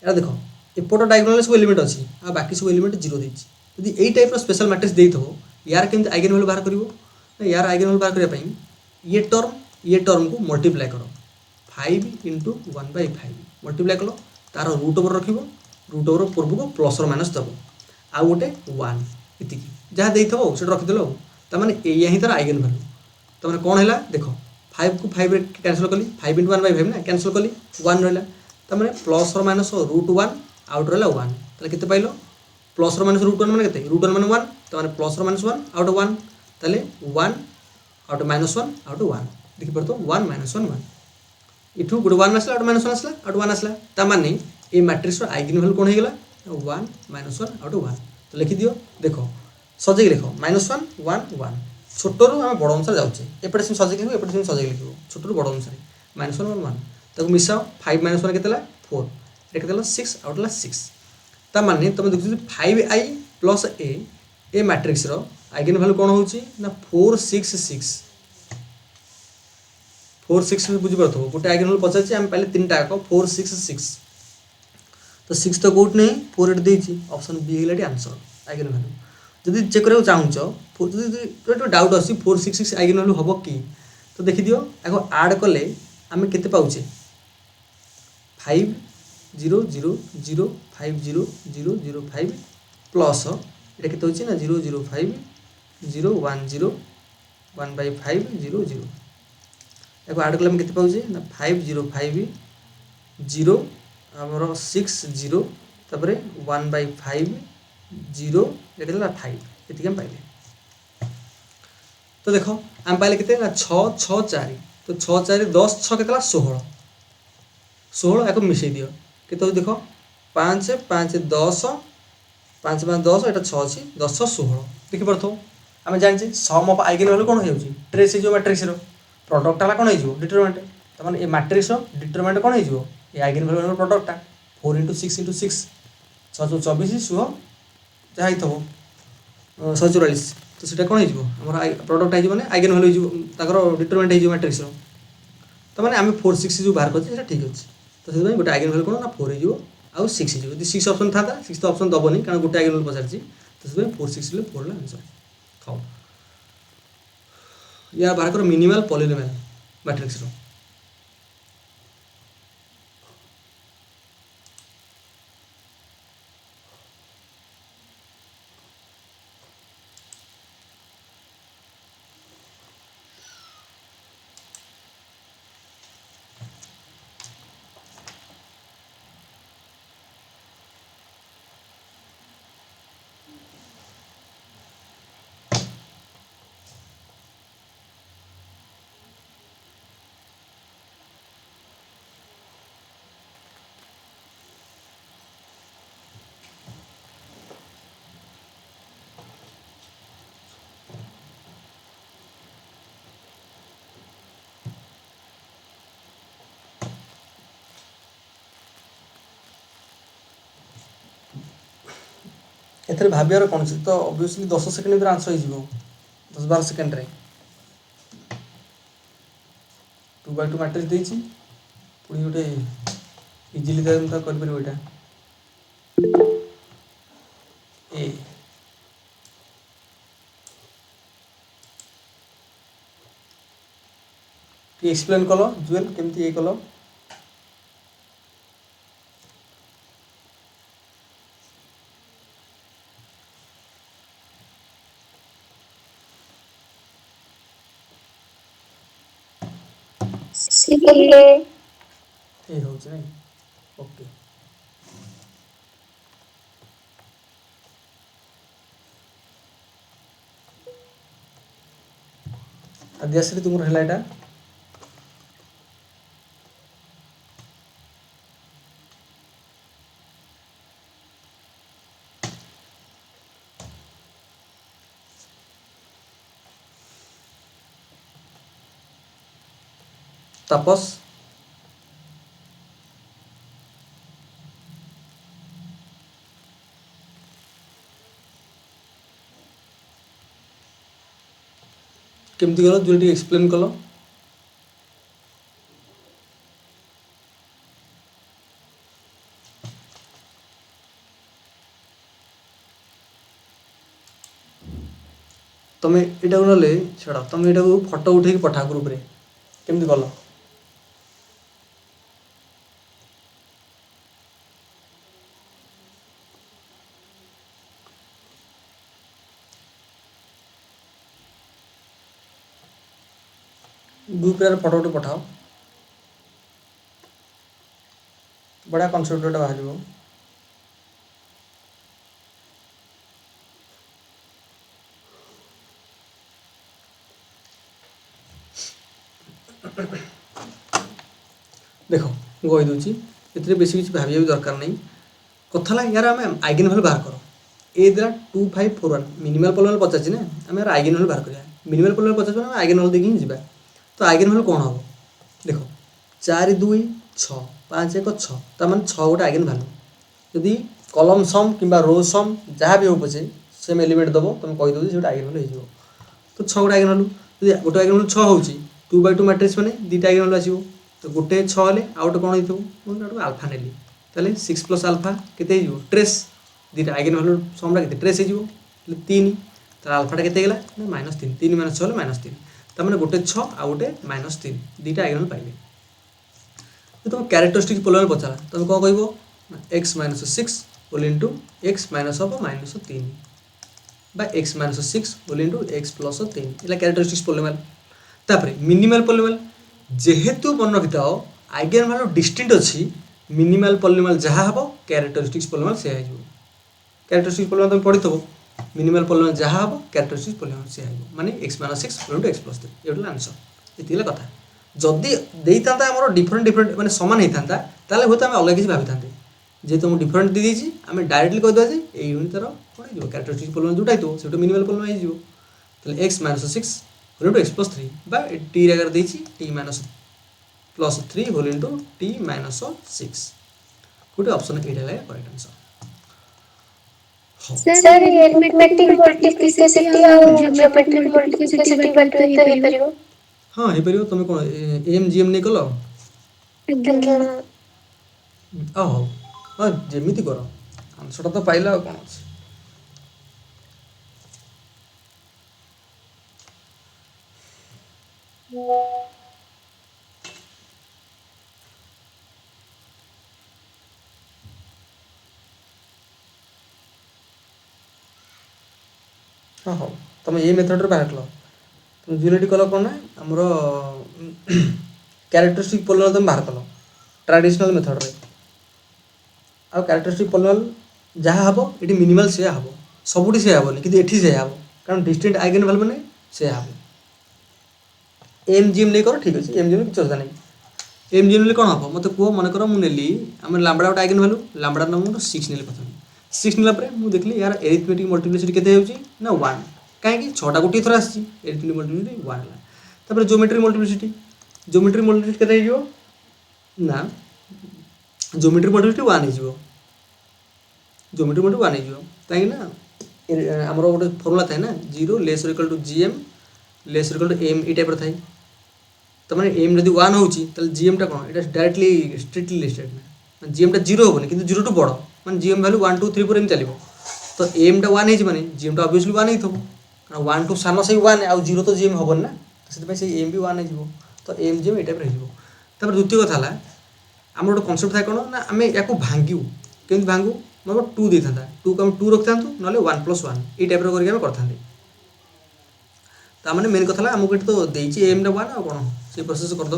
यार देख एपट डायगोनल सब एलिमेंट अच्छी आ बाकी सब एलिमेंट 0 देती यदि यही टाइप स्पेशल मैट्रिक्स देते यार केमती आइगेन भैल्यू बाहर कर यार आइगेन भैल्यू बाहर करने ये टर्म को मल्टीप्लाई कर 5 इंटू 1/5 मल्टीप्लाई कल तार रूट ओवर रख रूट ओवर पूर्व को प्लस और माइनस दब आ गोटे 1 ये जहाँ देइथबो से रखिदेल तार एया ही तार आइगन भैल्यू तार कौन है देख 5 को 5 कैनसल कली 5 × 1/5 ना कैनसल कली 1 रहा तार प्लस और माइनस √1 आउट रहा 1 ताले केते पाइलो प्लस और माइनस √1 माने केते √1 माने 1 तार प्लस और माइनस 1 आउट 1 ताले 1 आउट -1 आउट 1 देखि परतो 1 -1 1 इठू गोटे 1 आसला आउट -1 आसला आउट 1 आसला तार माने ए मैट्रिक्स रो आइगन वैल्यू कोन हे गेला 1 -1 आउट 1 तो लिखि दियो देखो सजेई लिखो -1 1 1 छोटो रो हम बड़ अनुसार जाउचे एपटे से सजेई लिखो एपटे से सजेई लिखो छोटो रो बड़ अनुसार -1 1 ताको मिसाओ 5 -1 केतेला 4 ए केतेला 6 आउट ला 6 ता माने तुम देखु 5i + ए मैट्रिक्स रो आइगन वैल्यू कोन होउची ना 4 6 6 4 6 बुझी परथो गोटे आइगन वैल्यू पचाची हम पहले तीनटा को 4 6 6 तो 6 तो कोट नहीं 4 एट देची ऑप्शन बी हेलाटी आंसर आइगन वैल्यू जदि चेक करबो चाहूचो जदि डाउट आसी 4 6 6 आइगन वैल्यू हबो की तो देखि दियो आको ऐड कले हमें केते पाउचे 5 0 0 0 5 0 0 0 5 प्लस एटा केते होची ना 0 0 5 0 1 0 1/5 0 0 एको ऐड कले हम केते पाउचे ना 5 0 5 0 हमरो 6 0 तापरे 1/5 0 केतेला 5 एतिके हम पाइले तो देखो हम पाइले केते ना 6 6 4 तो 6 4 10 6 केतेला 16 16 एको मिसई दियो केते देखो 5 5 10 5 5 10 एटा 6 अछि 10 16 देखि परथो हम जानछि सम ऑफ आइगन वैल्यू कोन हेउछि ट्रेस हे जो मैट्रिक्स रो प्रोडक्ट ला कोन हे जो डिटरमिनेंट त माने ए मैट्रिक्स रो डिटरमिनेंट कोन हे जो ए आइगन वैल्यू प्रोडक्ट 4 × 6 × 6 6 24 सुह जहाँ थो 144 तो सीटा कौन हो प्रोडक्ट हो मैंने आइगन वैल्यू हो डिटरमिनेंट हो मैट्रिक्स रो तो मैंने आम 4 6 जो बाहर करते ठीक अच्छे तो से गोटे आइगन वैल्यू कौन ना 4 हो 6 हो 6 ऑप्शन था 6 तो ऑप्शन दबनी कारण गोटे आइगन वैल्यू पचार तो से 4 6 4 आंसर हाँ या बाहर कर मिनिमल पॉलिनोमियल मैट्रिक्स रो एथरे भाबियार कौन से तो ऑब्वियसली 10 सेकंड भीतर आंसर हो जीवो 10 12 सेकंड रे 2/2 मैट्रिक्स देछि पुनी गोटे इजीली तो कर परबो एटा ए एक्सप्लेन कलो जुएल केमती ए कलो ए हो छै ओके आद्याश्री तुम रहला एटा तापस केमती गलो जो एक्सप्लेन कलो तमें एटा नले छड़ा तमें एटा फोटो उठे पठा ग्रुप रे केमती कलो ग्रुप रे फोटो उठे पठाओ बड़ा कॉन्सेप्ट बाहर देख मुझे कहीदे ये बेस किसी भाविया भी दरकार नहीं कथा यार आम आइगेन भैल्यू बाहर कर ए द्वारा 2541 मिनिमल पॉलिनोमियल पचार ना आम यार आइगेन भैल्यू बाहर करिया मिनिमल पॉलिनोमियल पचार आइगेन भैल्यू देखिए जी तो आइगेन भैल्यू कौन हम देख 4 2 6 5 1 6 तार 6 गोटे आइगेन भैल्यू जदि कलम सम कि रो सम जहाँ भी हो पचे सेम एलिमेंट दब तुम कहीदे से आइगेन भैल्यू हो तो 6 गोटे आइगेन भैल्यू जब गोटे आइगेन भैल्यू 6 होची 2/2 मैट्रिक्स मैंने दुटा आइगेन भैल्यू आसो तो गोटे 6 हेले आउ गोटे कौन हो आल्फा नेली ताले 6 प्लस आल्फा केते हो ट्रेस दुटा आइगेन भैल्यू समरा केते ट्रेस हो 3 तार आल्फाटा केते गेला ना -3 3 - 6 हेले -3 तार माने गोटे 6 आउ गोटे -3 दुटा आइगेन भैल्यू पाइले तुम क्यारेक्टरिस्टिक पॉलिनोमियल पचारा तुम कौन कह x - 6 whole into x minus हम -3 बा x - 6 whole into x plus 3 ये क्यारेक्टरिस्टिक्स पॉलिनोमियल तापर मिनिमल पॉलिनोमियल जेहेतु मन रखिता आइगेन भैल्यू डिस्टिंक्ट अच्छी मिनिमल पॉलिनोमियल जहाँ हम क्यारेक्टरिस्टिक्स पॉलिनोमियल से हो क्यारेक्टरिस्टिक्स पॉलिनोमियल तुम पढ़ी मिनिमल पॉलिनोमियल जहाँ हम क्यारेक्टरिस्टिक्स पॉलिनोमियल से माने x - 6 whole into x plus 3 ये आंसर ये कथा जदि देता आम डिफरेन्ट डिफरेन्ट मैंने सामान होता है हूँ आम अलग किसी भावी था जेहेतु मुझे डिफरेन्ट दे देती आम डायरेक्टली कहीदे जे ये तार कौन हो क्यारेक्टरिस्टिक्स पॉलिनोमियल जोटा से मिनिमल पॉलिनोमियल हो x - 6 whole into x plus 3 बा टी अगर देती t plus 3 whole into t - 6 गोटे ऑप्शन ये correct answer sir arithmetic multiplicity और ज्योमेट्रिक मल्टीप्लिसिटी बात तो हे परियो हाँ हो पार तुम कौन एम जी एम नहीं कल हो हाँ जमी कर आंसरटा तो पाइल कौन अच्छे हाँ हाँ तुम ये मेथड बाहर कल तुम जुएलिटी कल कौन ना आमर क्यारेक्टरिस्टिक पॉलिनोमियल तुम बाहर कल ट्रेडिशनल मेथड रे आ क्यारेक्टरिस्टिक पॉलिनोमियल जहाँ हम ये मिनिमल से हम सबुठी से हेनी कि ये से हम कारण डिस्टिंक्ट आइगेन भैल्यू मैंने से हम एम जी एम नहीं कर ठीक अच्छे एम जी एम किसी असुविधा नहीं एम जी एम कौन हम मत कह मन कर मुझे आम लांबड़ा गोटे आइगेन भैल्यू लांबड़ा ना 6 ने प्रथम 6 नाला मुझे देखली यार एरिथमेटिक मल्टीप्लिसिटी केते ना 1 कहीं 6टा गोटे थर आसी एरिथमेटिक मल्टीप्लिसिटी 1 है तापर ज्योमेट्रिक मल्टीप्लिसिटी केते ना ज्योमेट्रिक मल्टीप्लिसिटी 1 हो ज्योमेट्रिक मल्टीप्लिसिटी 1 हो कहीं ना आमर गोटे फर्मुला थाए ना 0 less equal to GM less equal to AM ये टाइप थाए तो मैंने एम जब 1 हो जीएम टा कौन ये डायरेक्टली स्ट्रिक्टली लिस्टेड ना जीएम टा 0 हेनी कि 0 टू बड़ मैं जीएम भैल्यू 1 2 3 4 एम चलो तो एम टा 1 हो जीएम टा ऑब्वियसली 1 ही कारण 1 2 सान से 1 आउ 0 तो जीएम हेन ना से एम भी 1 हो तो एम जीएम ये टाइप रही द्वितीय कथा है आम गोटे कनसेप्ट था कौन ना आम या भांगू केमी भांगू मतलब 2 दे था 2 को 2 रखी था ना 1 + 1 ये टाइप करते मैंने मेन कथा आमको ये तो देती एम टा 1 आ कौन से प्रोसेस करदे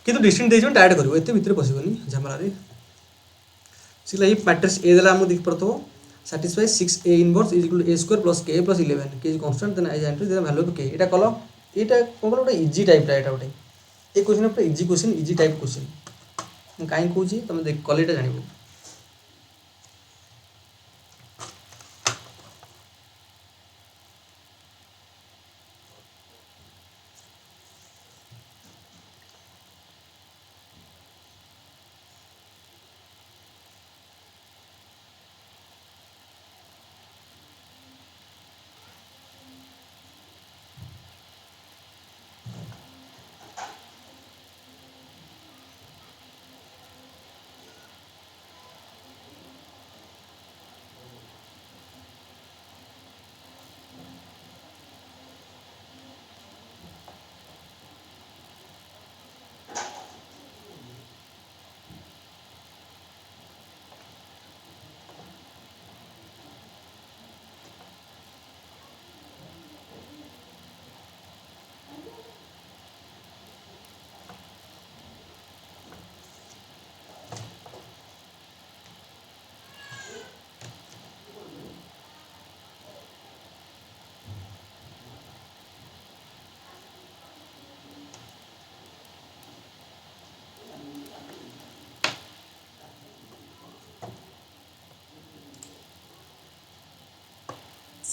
कि डिस्टेंट दे डायरेक्ट कर एत भितर पशगनी झमेला से मैट्रिक्स ए देला देखी Partho satisfy 6a inverse is equal to a square plus k plus 11 k is constant then I enter the value of k এটা কল এটা কোন বলে ইজি টাইপটা এটা ওটাই এই কোশ্চেন পুরো ইজি টাইপ কোশ্চেন ମୁଁ କାହିଁ କହୁଛି ତମେ ଦେଖ କଲେ এটা ଜାଣିବ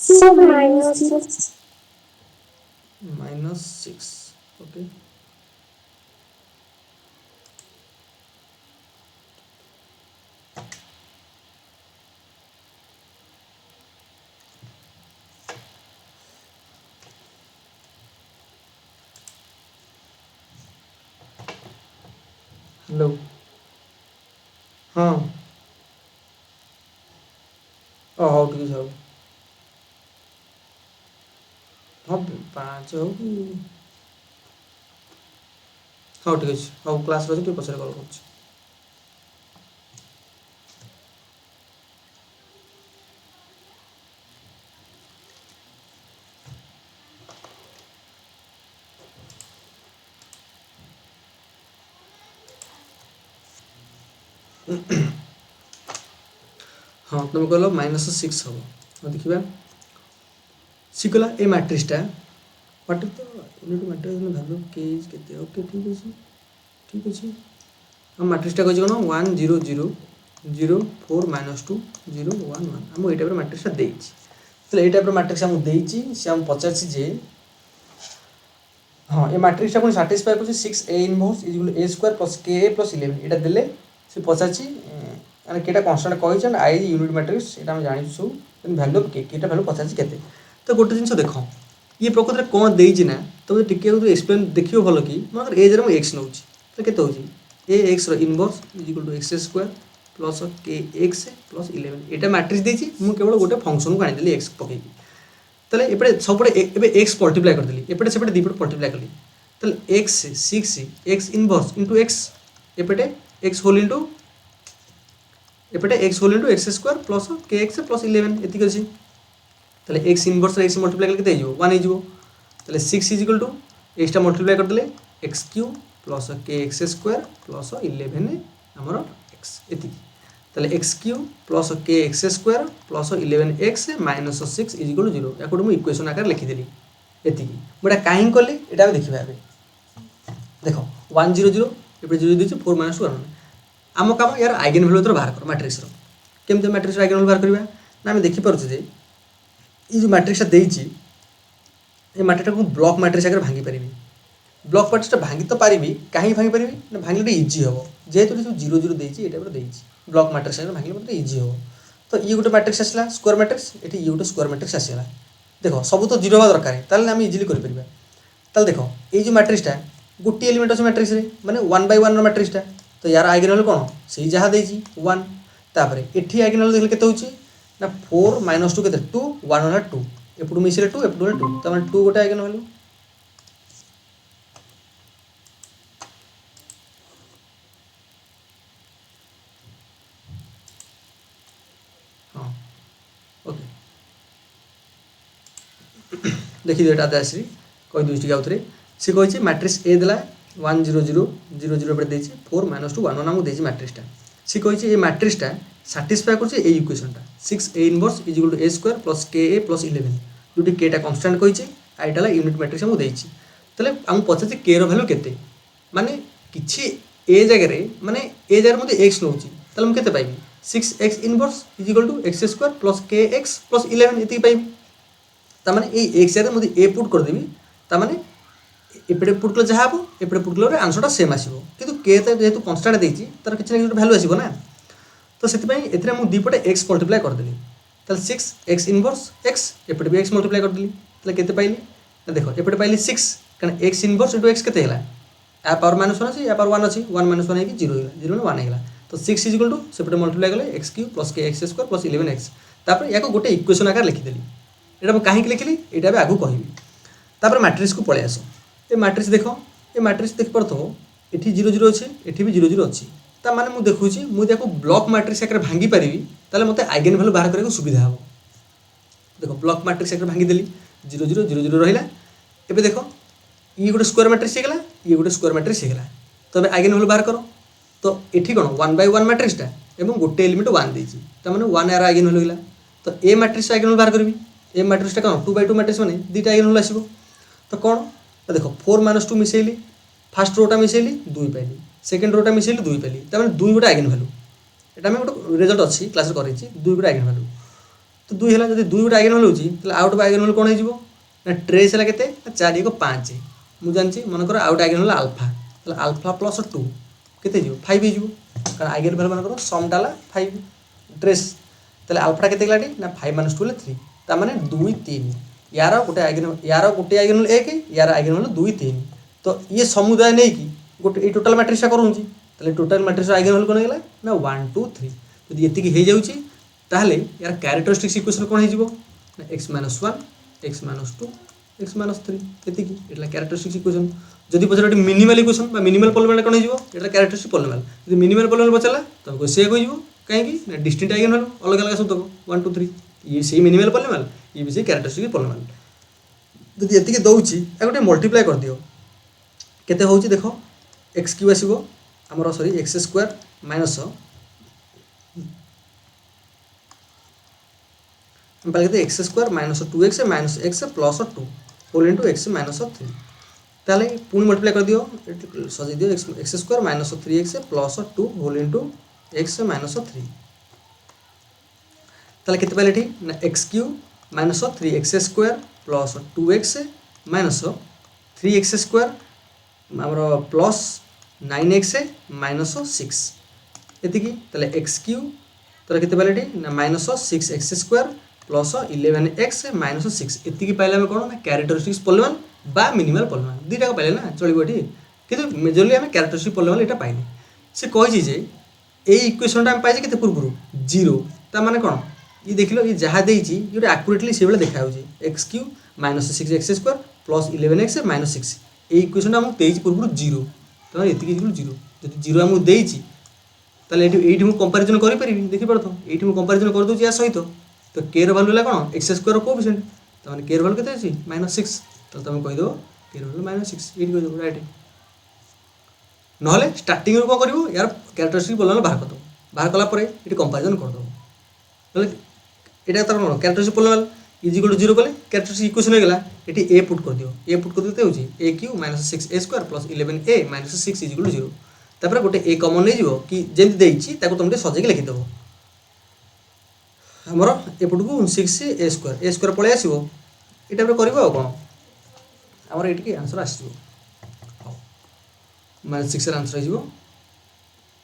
So -6. -6 ओके। हेलो हाँ हौ ठीक है हाँ 5 हो कि हाँ ठीक है हाँ क्लास रे पछरे कॉल कर हाँ तुम कहल -6 हम हाँ देखा सी कहला ए मैट्रिक्सटा what is the unit matrix value के इज केते ओके ठीक अच्छे हम मैट्रिक्सटा कह कौन 1 0 0 0 4 -2 0 1 1 आम ये टाइप मैट्रिक्सटा देती तो ये टाइप मैट्रिक्स आमको देती से आम पचार जे हाँ ये मैट्रिक्सटा पुणी साटिस्फाई कर 6 a inverse is equal a square plus k a plus 11 यहाँ देले से पचार मैंने केटा कन्स्टाट कही आई यूनिट मैट्रिक्स ये जानी सब भैल्यू केटा भैल्यू पचार के तो गोटे जिन देख ये प्रकृति में कौन देना ना तुम टे एक्सप्लेन देखिए भल कि मतलब एज रे एक्स नौ तो K A X inverse is equal to X square plus K X plus 11 यहाँ मैट्रिक्स देती मुझे केवल गोटे फंक्शन को आनीदेली एक्स पकई तेल एपटे सबपटे एक्स मल्टीप्लाई करदेली एपटे सेपटे दीपटे मल्टीप्लाई कली तेल X 6 X inverse into X एपटे एक्स होल इंटू एपटे X whole into X square plus K X plus 11 एतिक अच्छी तेल एक्स इनवर्स एक्स मल्टीप्लाई करके 1 हो तेल 6 इज इक्वल टू एक्सटा मल्टीप्लाई करदे X cube plus K X square plus 11 आमर एक्स एति तेल X cube plus K X square plus 11 X -6 is equal to 0 या मुझे इक्वेशन आकार लिखिदेली एति मुझे कहीं कली यहाँ देखा देख 1 0 0 ये 0 देती 4 -2 1 आम कम यार आइगेन भैल्यू बाहर कर मैट्रिक्स केमती मैट्रिक्स आइगेन भैल्यू बाहर करवा ना आम देखिपुचे ये जो मैट्रिक्सटा देती ये मैट्रिक्सटा ब्लॉक मैट्रिक्स आगे भांगी पारि ब्लॉक मैट्रिक्सटा भांगी तो पारि कहीं भांगी पारि ना भांगले इजी हम जेहेतु जो 0 0 देती टाइप देती ब्लॉक मैट्रिक्स आगे भांगले मतलब इजी हम तो ये गोटे मैट्रिक्स आसला स्क्वायर मैट्रिक्स ये गोटे स्क्वायर मैट्रिक्स आसला देख सब तो 0 हवा दरकार ताल आम इजिली कर देख ये जो मैट्रिक्सटा गोटे एलिमेंट अच्छे मैट्रिक्स माने 1 by 1 मैट्रिक्सटा तो यार आइगेन भैल्यू कौन से जहाँ देती 1 तापर एठी आइगेन भैल्यू देखले केते होची ना 4 -2 के 2 1 वाला 2 एपटू मिसिले 2 एपटू 2 तो मैंने 2 गोटे आइगेन भैल्यू हाँ ओके देखिए एटा आसी कही दूसरी आउे सी कही मैट्रिक्स ए देला 1 0 0 0 0 एपटे देती 4 -2 1 1 आमको देती मैट्रिक्सटा सी कही ये मैट्रिक्सटा साटिस्फाई कर इक्वेशनटा 6 a inverse is equal to a square plus K A plus 11 जो केटा कन्स्टाट कही आईटा यूनिट मैट्रिक्स आमको देती तेल आमको पचार के रैल्यू के माने किसी ए जगह माने ए जगह मुझे एक्स नौ तेल मुझे पाइबी 6 x inverse is equal to X square plus K X plus 11 ये पाइबी ताने ये एक्स जगह मुझे ए पुट करदेवी ताने एपटे पुट कले जहाँ हम एपटे पुट कले आंसरटा सेम आसो कि के जेहतु कन्स्टाट देती तार किसी ना कि भैल्यू आसो ना तो से मुझे दीपटे एक्स मल्टीप्लाई करदेली तेल 6 x इनवर्स एक्स एपटे भी एक्स मल्टीप्लाई करदेली तेल के पाइली ना देख एपटे पाइली 6 कारण एक्स इनवर्स इंटू एक्स के या पावर -1 अच्छी या पावर 1 अच्छी 1 -1 है 0 0 1 है तो 6 इज इक्वल टू सेपटे मल्टीप्लाई कले x cube plus K X square plus 11 x तापर या गोटे इक्वेशन आकार लिखिदेली यहाँ कहीं लिखिली यहाँ भी आगू कहबी मैट्रिक्स को पलि आस ये मैट्रिक्स देख ये मैट्रिक्स देख पार्थ ये 0 0 अच्छे ये भी 0 0 अच्छी ताने मुझे देखुची मुझे ब्लॉक मैट्रिक्स आगे भांगी पारि ताले मते आइगेन भैल्यू बाहर करने सुविधा हम देख ब्लॉक मैट्रिक्स आगे भांगीदेली 0 0 0 0 रहा एवं देख ये गोटे स्क्वायर मैट्रिक्स होगा ये गोटे स्क्वायर मैट्रिक्स होगा तो आइगेन भैल्यू बाहर कर तो ये कौन 1 by 1 मैट्रिक्सटा और गोटे एलिमेंट 1 देती मैंने 1 यार आइगेन भैल्यू होगा तो ए मैट्रिक्स आइगेन भैल्यू बाहर करी ए मैट्रिक्सटा कौन 2 by 2 मैट्रिक्स मैंने दुईटा आइगेन भैल्यू आसो तो कौन तो देख 4 -2 मिसेली फास्ट रोटा मिसेली 2 पाइली सेकेंड रोटा मिसेली 2 पाइली तमें 2 गोटे आइगेन भैल्यू यहाँ गोटे रिजल्ट अच्छी क्लास कर 2 गोटे आइगेन भैल्यू तो 2 है जब 2 गोटे आइगन भ्यालु होची ताले आउट आइगन भ्यालु कोन हो ना ट्रेस है केते 4 1 5 मु जानची मन कर आउट आइगन भ्यालु अल्फा ताले अल्फा प्लस 2 केते जीवो 5 ही जीवो कारण आइगन भ्यालु मन कर सम डाला 5 ट्रेस ताले अल्फा केते गलाटी ना 5 - 2 3 ता माने 2 3 यार गोटे आइगन 1 यार आइगन भ्यालु 2 3 तो ये समुदाय नै कि गोटे टोटल मैट्रिक्स करूँगी ताले टोटल मैट्रिक्स आइगन भ्यालु कोन गेला ना 1 2 3 जदि एतिकी हे जाउची ताहले यार कैरेक्टरिस्टिक्स इक्वेशन कोन हे जीवो ना x - 1 x - 2 x - 3 एतिकी एटला कैरेक्टरिस्टिक्स इक्वेशन जदि पछरे मिनिमल इक्वेशन बा मिनिमल पॉलिनोमियल कोन हे जीवो एटला कैरेक्टरिस्टिक पॉलिनोमियल जदि मिनिमल पॉलिनोमियल बचला तो को से को जीवो काहे कि ना डिस्टिंक्ट आइगन भ्यालु अलग अलग सब तक 1 2 3 ये से मिनिमल पॉलिनोमियल ये भी से कैरेक्टरिस्टिक पॉलिनोमियल जदि एतिकी दउची आ गोटे मल्टीप्लाई कर दियो केते होउची देखो एक्स क्यू आसीबो हमर सॉरी एक्स स्क्वायर माइनस हम पहले कहते X square minus 2x minus X plus 2 whole into X minus 3 ताले पुणी मल्टीप्लाई कर दियो सजे दियो X square minus 3x plus 2 whole into X minus 3 ताले केते पहले ठीक ना X cube minus 3x square plus 2x minus 3x square हमर प्लस 9x माइनस 6 एतिकी ताले एक्स क्यूब ताले केते पहले ठीक ना minus 6x square plus 11x minus 6 एतिकी पाइले हम कोन ना कैरेक्टरिस्टिक्स पॉलिनोमियल बा मिनिमल पॉलिनोमियल दुईटा पाइले ना चलिबो एठी किंतु मेजरली हम कैरेक्टरिस्टिक पॉलिनोमियल एटा पाइले से कहि जे ए इक्वेशनटा हम पाइजे केते पूर्वरु 0 ता माने कोन ये देखिलो ये जहा देइची योटा एक्यूरेटली से बेले देखा होची x cube minus 6x square plus 11x minus 6 ए इक्वेशनटा हम देइची पूर्वरु 0 तो एतिकी 0 जदि 0 हम देइची ताले एठी मु कंपैरिजन करि परिबी देखि परतो एठी मु कंपैरिजन कर दोची या सहित तो के वैल्यू है कौन एक्स स्क्वायर कोफिशिएंट तो मैंने के वैल्यू केते -6 तो तुम कह दो के वैल्यू -6 ये कह दो राइट नहले स्टार्टिंग रो को करिवो यार कैरेक्टरिस्टिक बोलला बाहर कर दो बाहर कला परे एटी कंपैरिजन कर दो नहले एटा तर कोन कैरेक्टरिस्टिक बोलला इज इक्वल टू 0 कले कैरेक्टरिस्टिक इक्वेशन हो गेला एटी a पुट कर दियो a पुट कर देते होची a cube -6a square plus 11a -6 is equal to 0 तापर गोटे a कॉमन नै जीवो कि जेंति देइची ताको तुम सजे के लिखि दबो हमर एपट को 6a स्क्वायर पळे आसीबो एटा पे करबो आ कोन हमर एटी के आंसर आसीबो -6 र आंसर आसीबो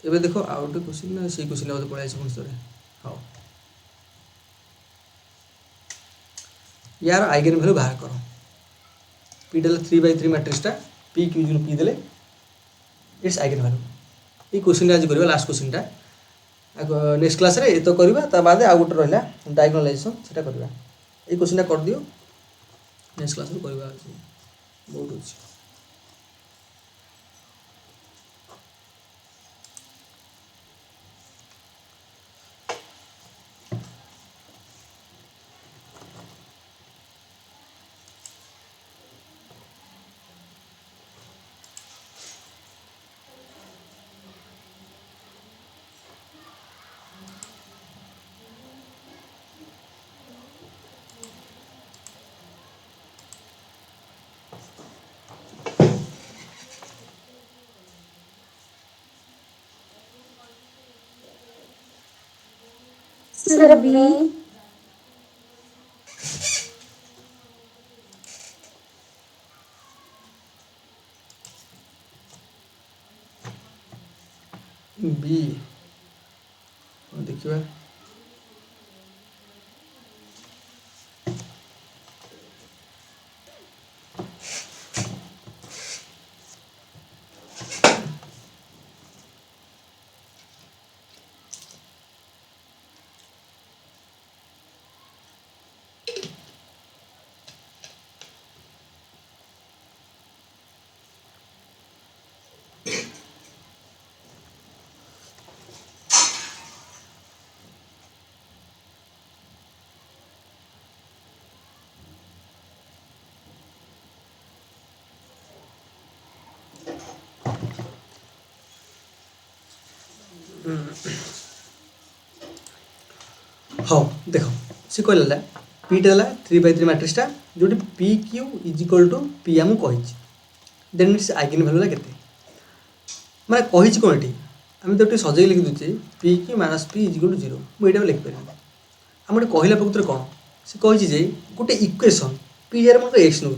एबे देखो आउट क्वेश्चन ना से क्वेश्चन ले पळे आसीबो सरे हां यार आइगन वैल्यू बाहर करो p देले 3/3 मैट्रिक्स टा p q = p देले it's eigen value E question आज करबा लास्ट क्वेश्चन टा नेक्स्ट क्लास रे तो करबा ता बाद आ गोटे रहला डायगोनलाइजेशन सेटा करबा ए क्वेश्चन कर दियो नेक्स्ट क्लास रे करबा बहुत अछि सर बी बी देखिए हाँ देख सी कहला पीटा है 3/3 मैट्रिक्सटा जो P Q is equal to P आम कही देन इट्स आइगन वैल्यू केते माने कही कौन ये आम तो सजे लिखी दूचे P Q minus P is equal to 0 मुझे लिखिपारि आम कहला प्रकृति कौन से कही गोटे इक्वेशन पी जार मतलब एक्स नौ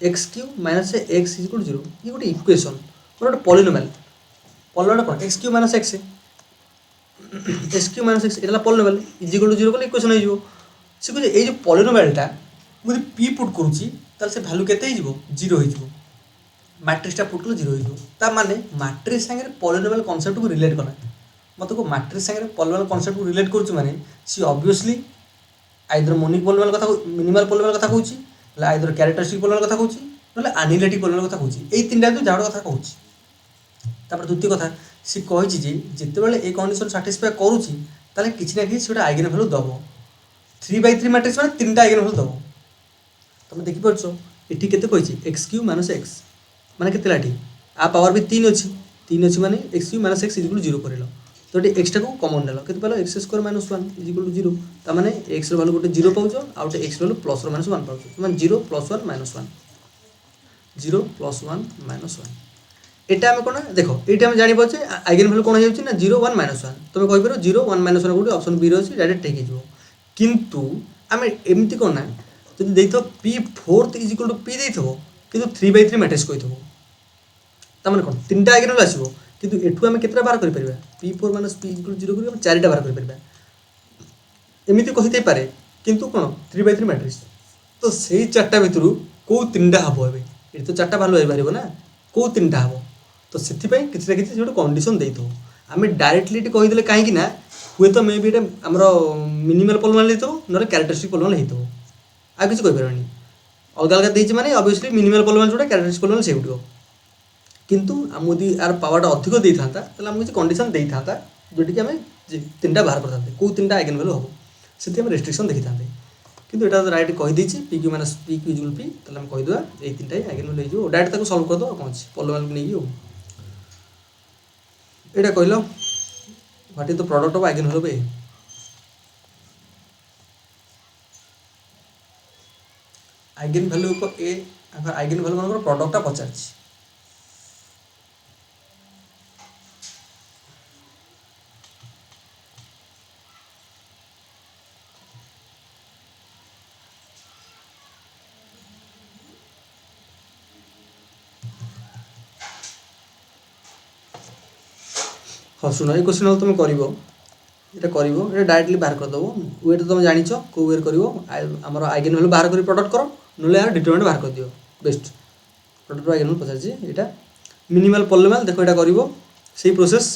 X Q minus X equal 0 ये गोटे इक्वेशन गोटे पॉलिनोमियल पॉलिनोमियल कौन एक्स क्यू माइनस एक्स ये पॉलिनोमियल इज इक्वल टू 0 कले इक्वेशन हो से कहे ये पॉलिनोमियलटा मुझे पी पुट करुँची से भैल्यू के 0 हो मैट्रिक्सटा पुट कले 0 हो माने मैट्रिक्स सागर पॉलिनोमियल कॉन्सेप्ट को रिलेट करना मत को मैट्रिक्स सागर पॉलिनोमियल कॉन्सेप्ट को रिलेट करुँच माने सी ऑब्वियसली आइदर मोनिक पॉलिनोमियल कथा मिनिमल पॉलिनोमियल कथा कहूँ आइदर कैरेक्टरिस्टिक पॉलिनोमियल कथा कहूँ ना एनालिटिक पॉलिनोमियल कथा कहूँ यही तीन टाइप जाड़ कथा कहूँ तापर द्वितीय कथा सी कही जिते ए कंडीशन साटिस्फाई करुँची ताले किसी ना किसी गोटे आइगन भैल्यू दब 3/3 मैट्रिक्स मैंने 3टा आइगन भैल्यू दब तुम देखिपार ये केते कही एक्स क्यू माइनस एक्स माने केतेला टी आ पावर भी 3 अच्छी माने x Q minus X equal 0 कर तो ये एक्सटा को कमन नेल केते पालो X square minus 1 equal to 0 ता माने एक्स वैल्यू गोटे 0 पाउछ आ गोटे एक्स वैल्यू प्लस और माइनस 1 पाउछ माने 0 + 1 माइनस 1 0 + 1 माइनस 1 एटा हम कोन देखो एटा हम जानि पाछे आइगन वैल्यू कोन हो ना 0 1 माइनस 1 तुम कहि पारो 0 1 माइनस 1 गोटे ऑप्शन बी रे अछि डायरेक्ट टेक हिजो किंतु आम एमती कोन ना जदि देइथो p4 is equal to p देइथो किंतु 3/3 मैट्रिक्स कहिथो ता माने कोन तीनटा आइगन वैल्यू आसीबो किंतु एठू आम केतरा बार करि परिबा p4 - p = 0 करी हम चारटा बार करि परिबा एमिति कहिते पारे किंतु कोन 3/3 मैट्रिक्स तो सेही चारटा भितरु को तीनटा हबो एबे ए तो चारटा वैल्यू आइ परिबो ना को तीनटा हबो तो सेति पय किछि ना किछि जोटे कंडीशन देइथो आम डायरेक्टली इट कहि देले काहे कि ना हुए तो मे बी एटा हमरो मिनिमल पॉलिनोमियल हेतो नरे कैरेक्टरिस्टिक पॉलिनोमियल हेतो आ किछि कहि परबानी अलग अलग देइछि माने ऑब्वियसली मिनिमल पॉलिनोमियल जोटा कैरेक्टरिस्टिक पॉलिनोमियल से उठो किंतु आम यदि यार पावर अधिक दे था आम किसी कंडीशन दे था जोटि कि आम तीनटा बाहर करते कौ तीनटा आइगन वैल्यू हम से रेस्ट्रिक्शन देखी था किंतु एटा राइट कहीदेची P Q minus P Q equal P ताले हम कहीदेवा ये तीनटा आइगन वैल्यू हो डायरेक्ट ताको सॉल्व कर दो कौन अछि पॉलिनोमियल नहीं हो एटा कहलो what is the product of eigen value बे आइगन वैल्यू को ए आइगन वैल्यू मानकर प्रोडक्टटा पचारछि हाँ शुण ये क्वेश्चन तुम कर डायरेक्टली बाहर करदेव वेट तुम जान कौ वे कर आमर आइगन वैल्यू बाहर कर प्रोडक्ट कर ना यार डिटरमिनेंट बाहर कर दियो बेस्ट प्रोडक्ट आइगन वैल्यू पचार यहाँ मिनिमल पॉलिनोमियल देखो यहाँ कर सही प्रोसेस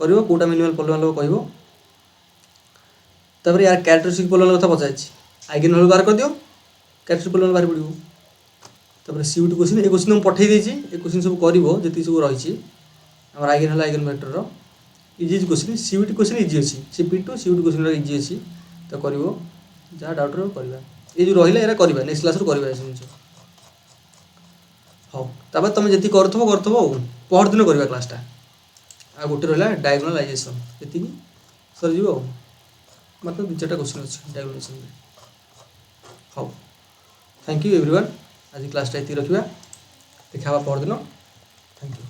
कर कौटा मिनिमल पॉलिनोमियल कह यार कैरेक्टरिस्टिक पॉलिनोमियल कथा पचार आइगन वैल्यू बाहर कर दियो कैरेक्टरिस्टिक पॉलिनोमियल बाहर पड़ो सीयूटी क्वेश्चन ये क्वेश्चन तुम पठे देती ये क्वेश्चन सब कर जी सब रही आम आइगन है eigen vector easy question CUT question easy अच्छी सीपी2 सीयूटी क्वेश्चन इजी अच्छी तो कर जहाँ डाउट रहा ये जो रहा है करवा नेक्स्ट क्लास करवा जिन हाँ तापर तुम जी करो पहर दिन करवा क्लासटा आ गोटे रहा डायगोनालाइजेशन ये सरीज मतलब 2-4टा क्वेश्चन अच्छे डायगोनालाइजेशन हाँ थैंक यू एवरीवन आज क्लासटा ये रखा देखा पहर दिन थैंक यू।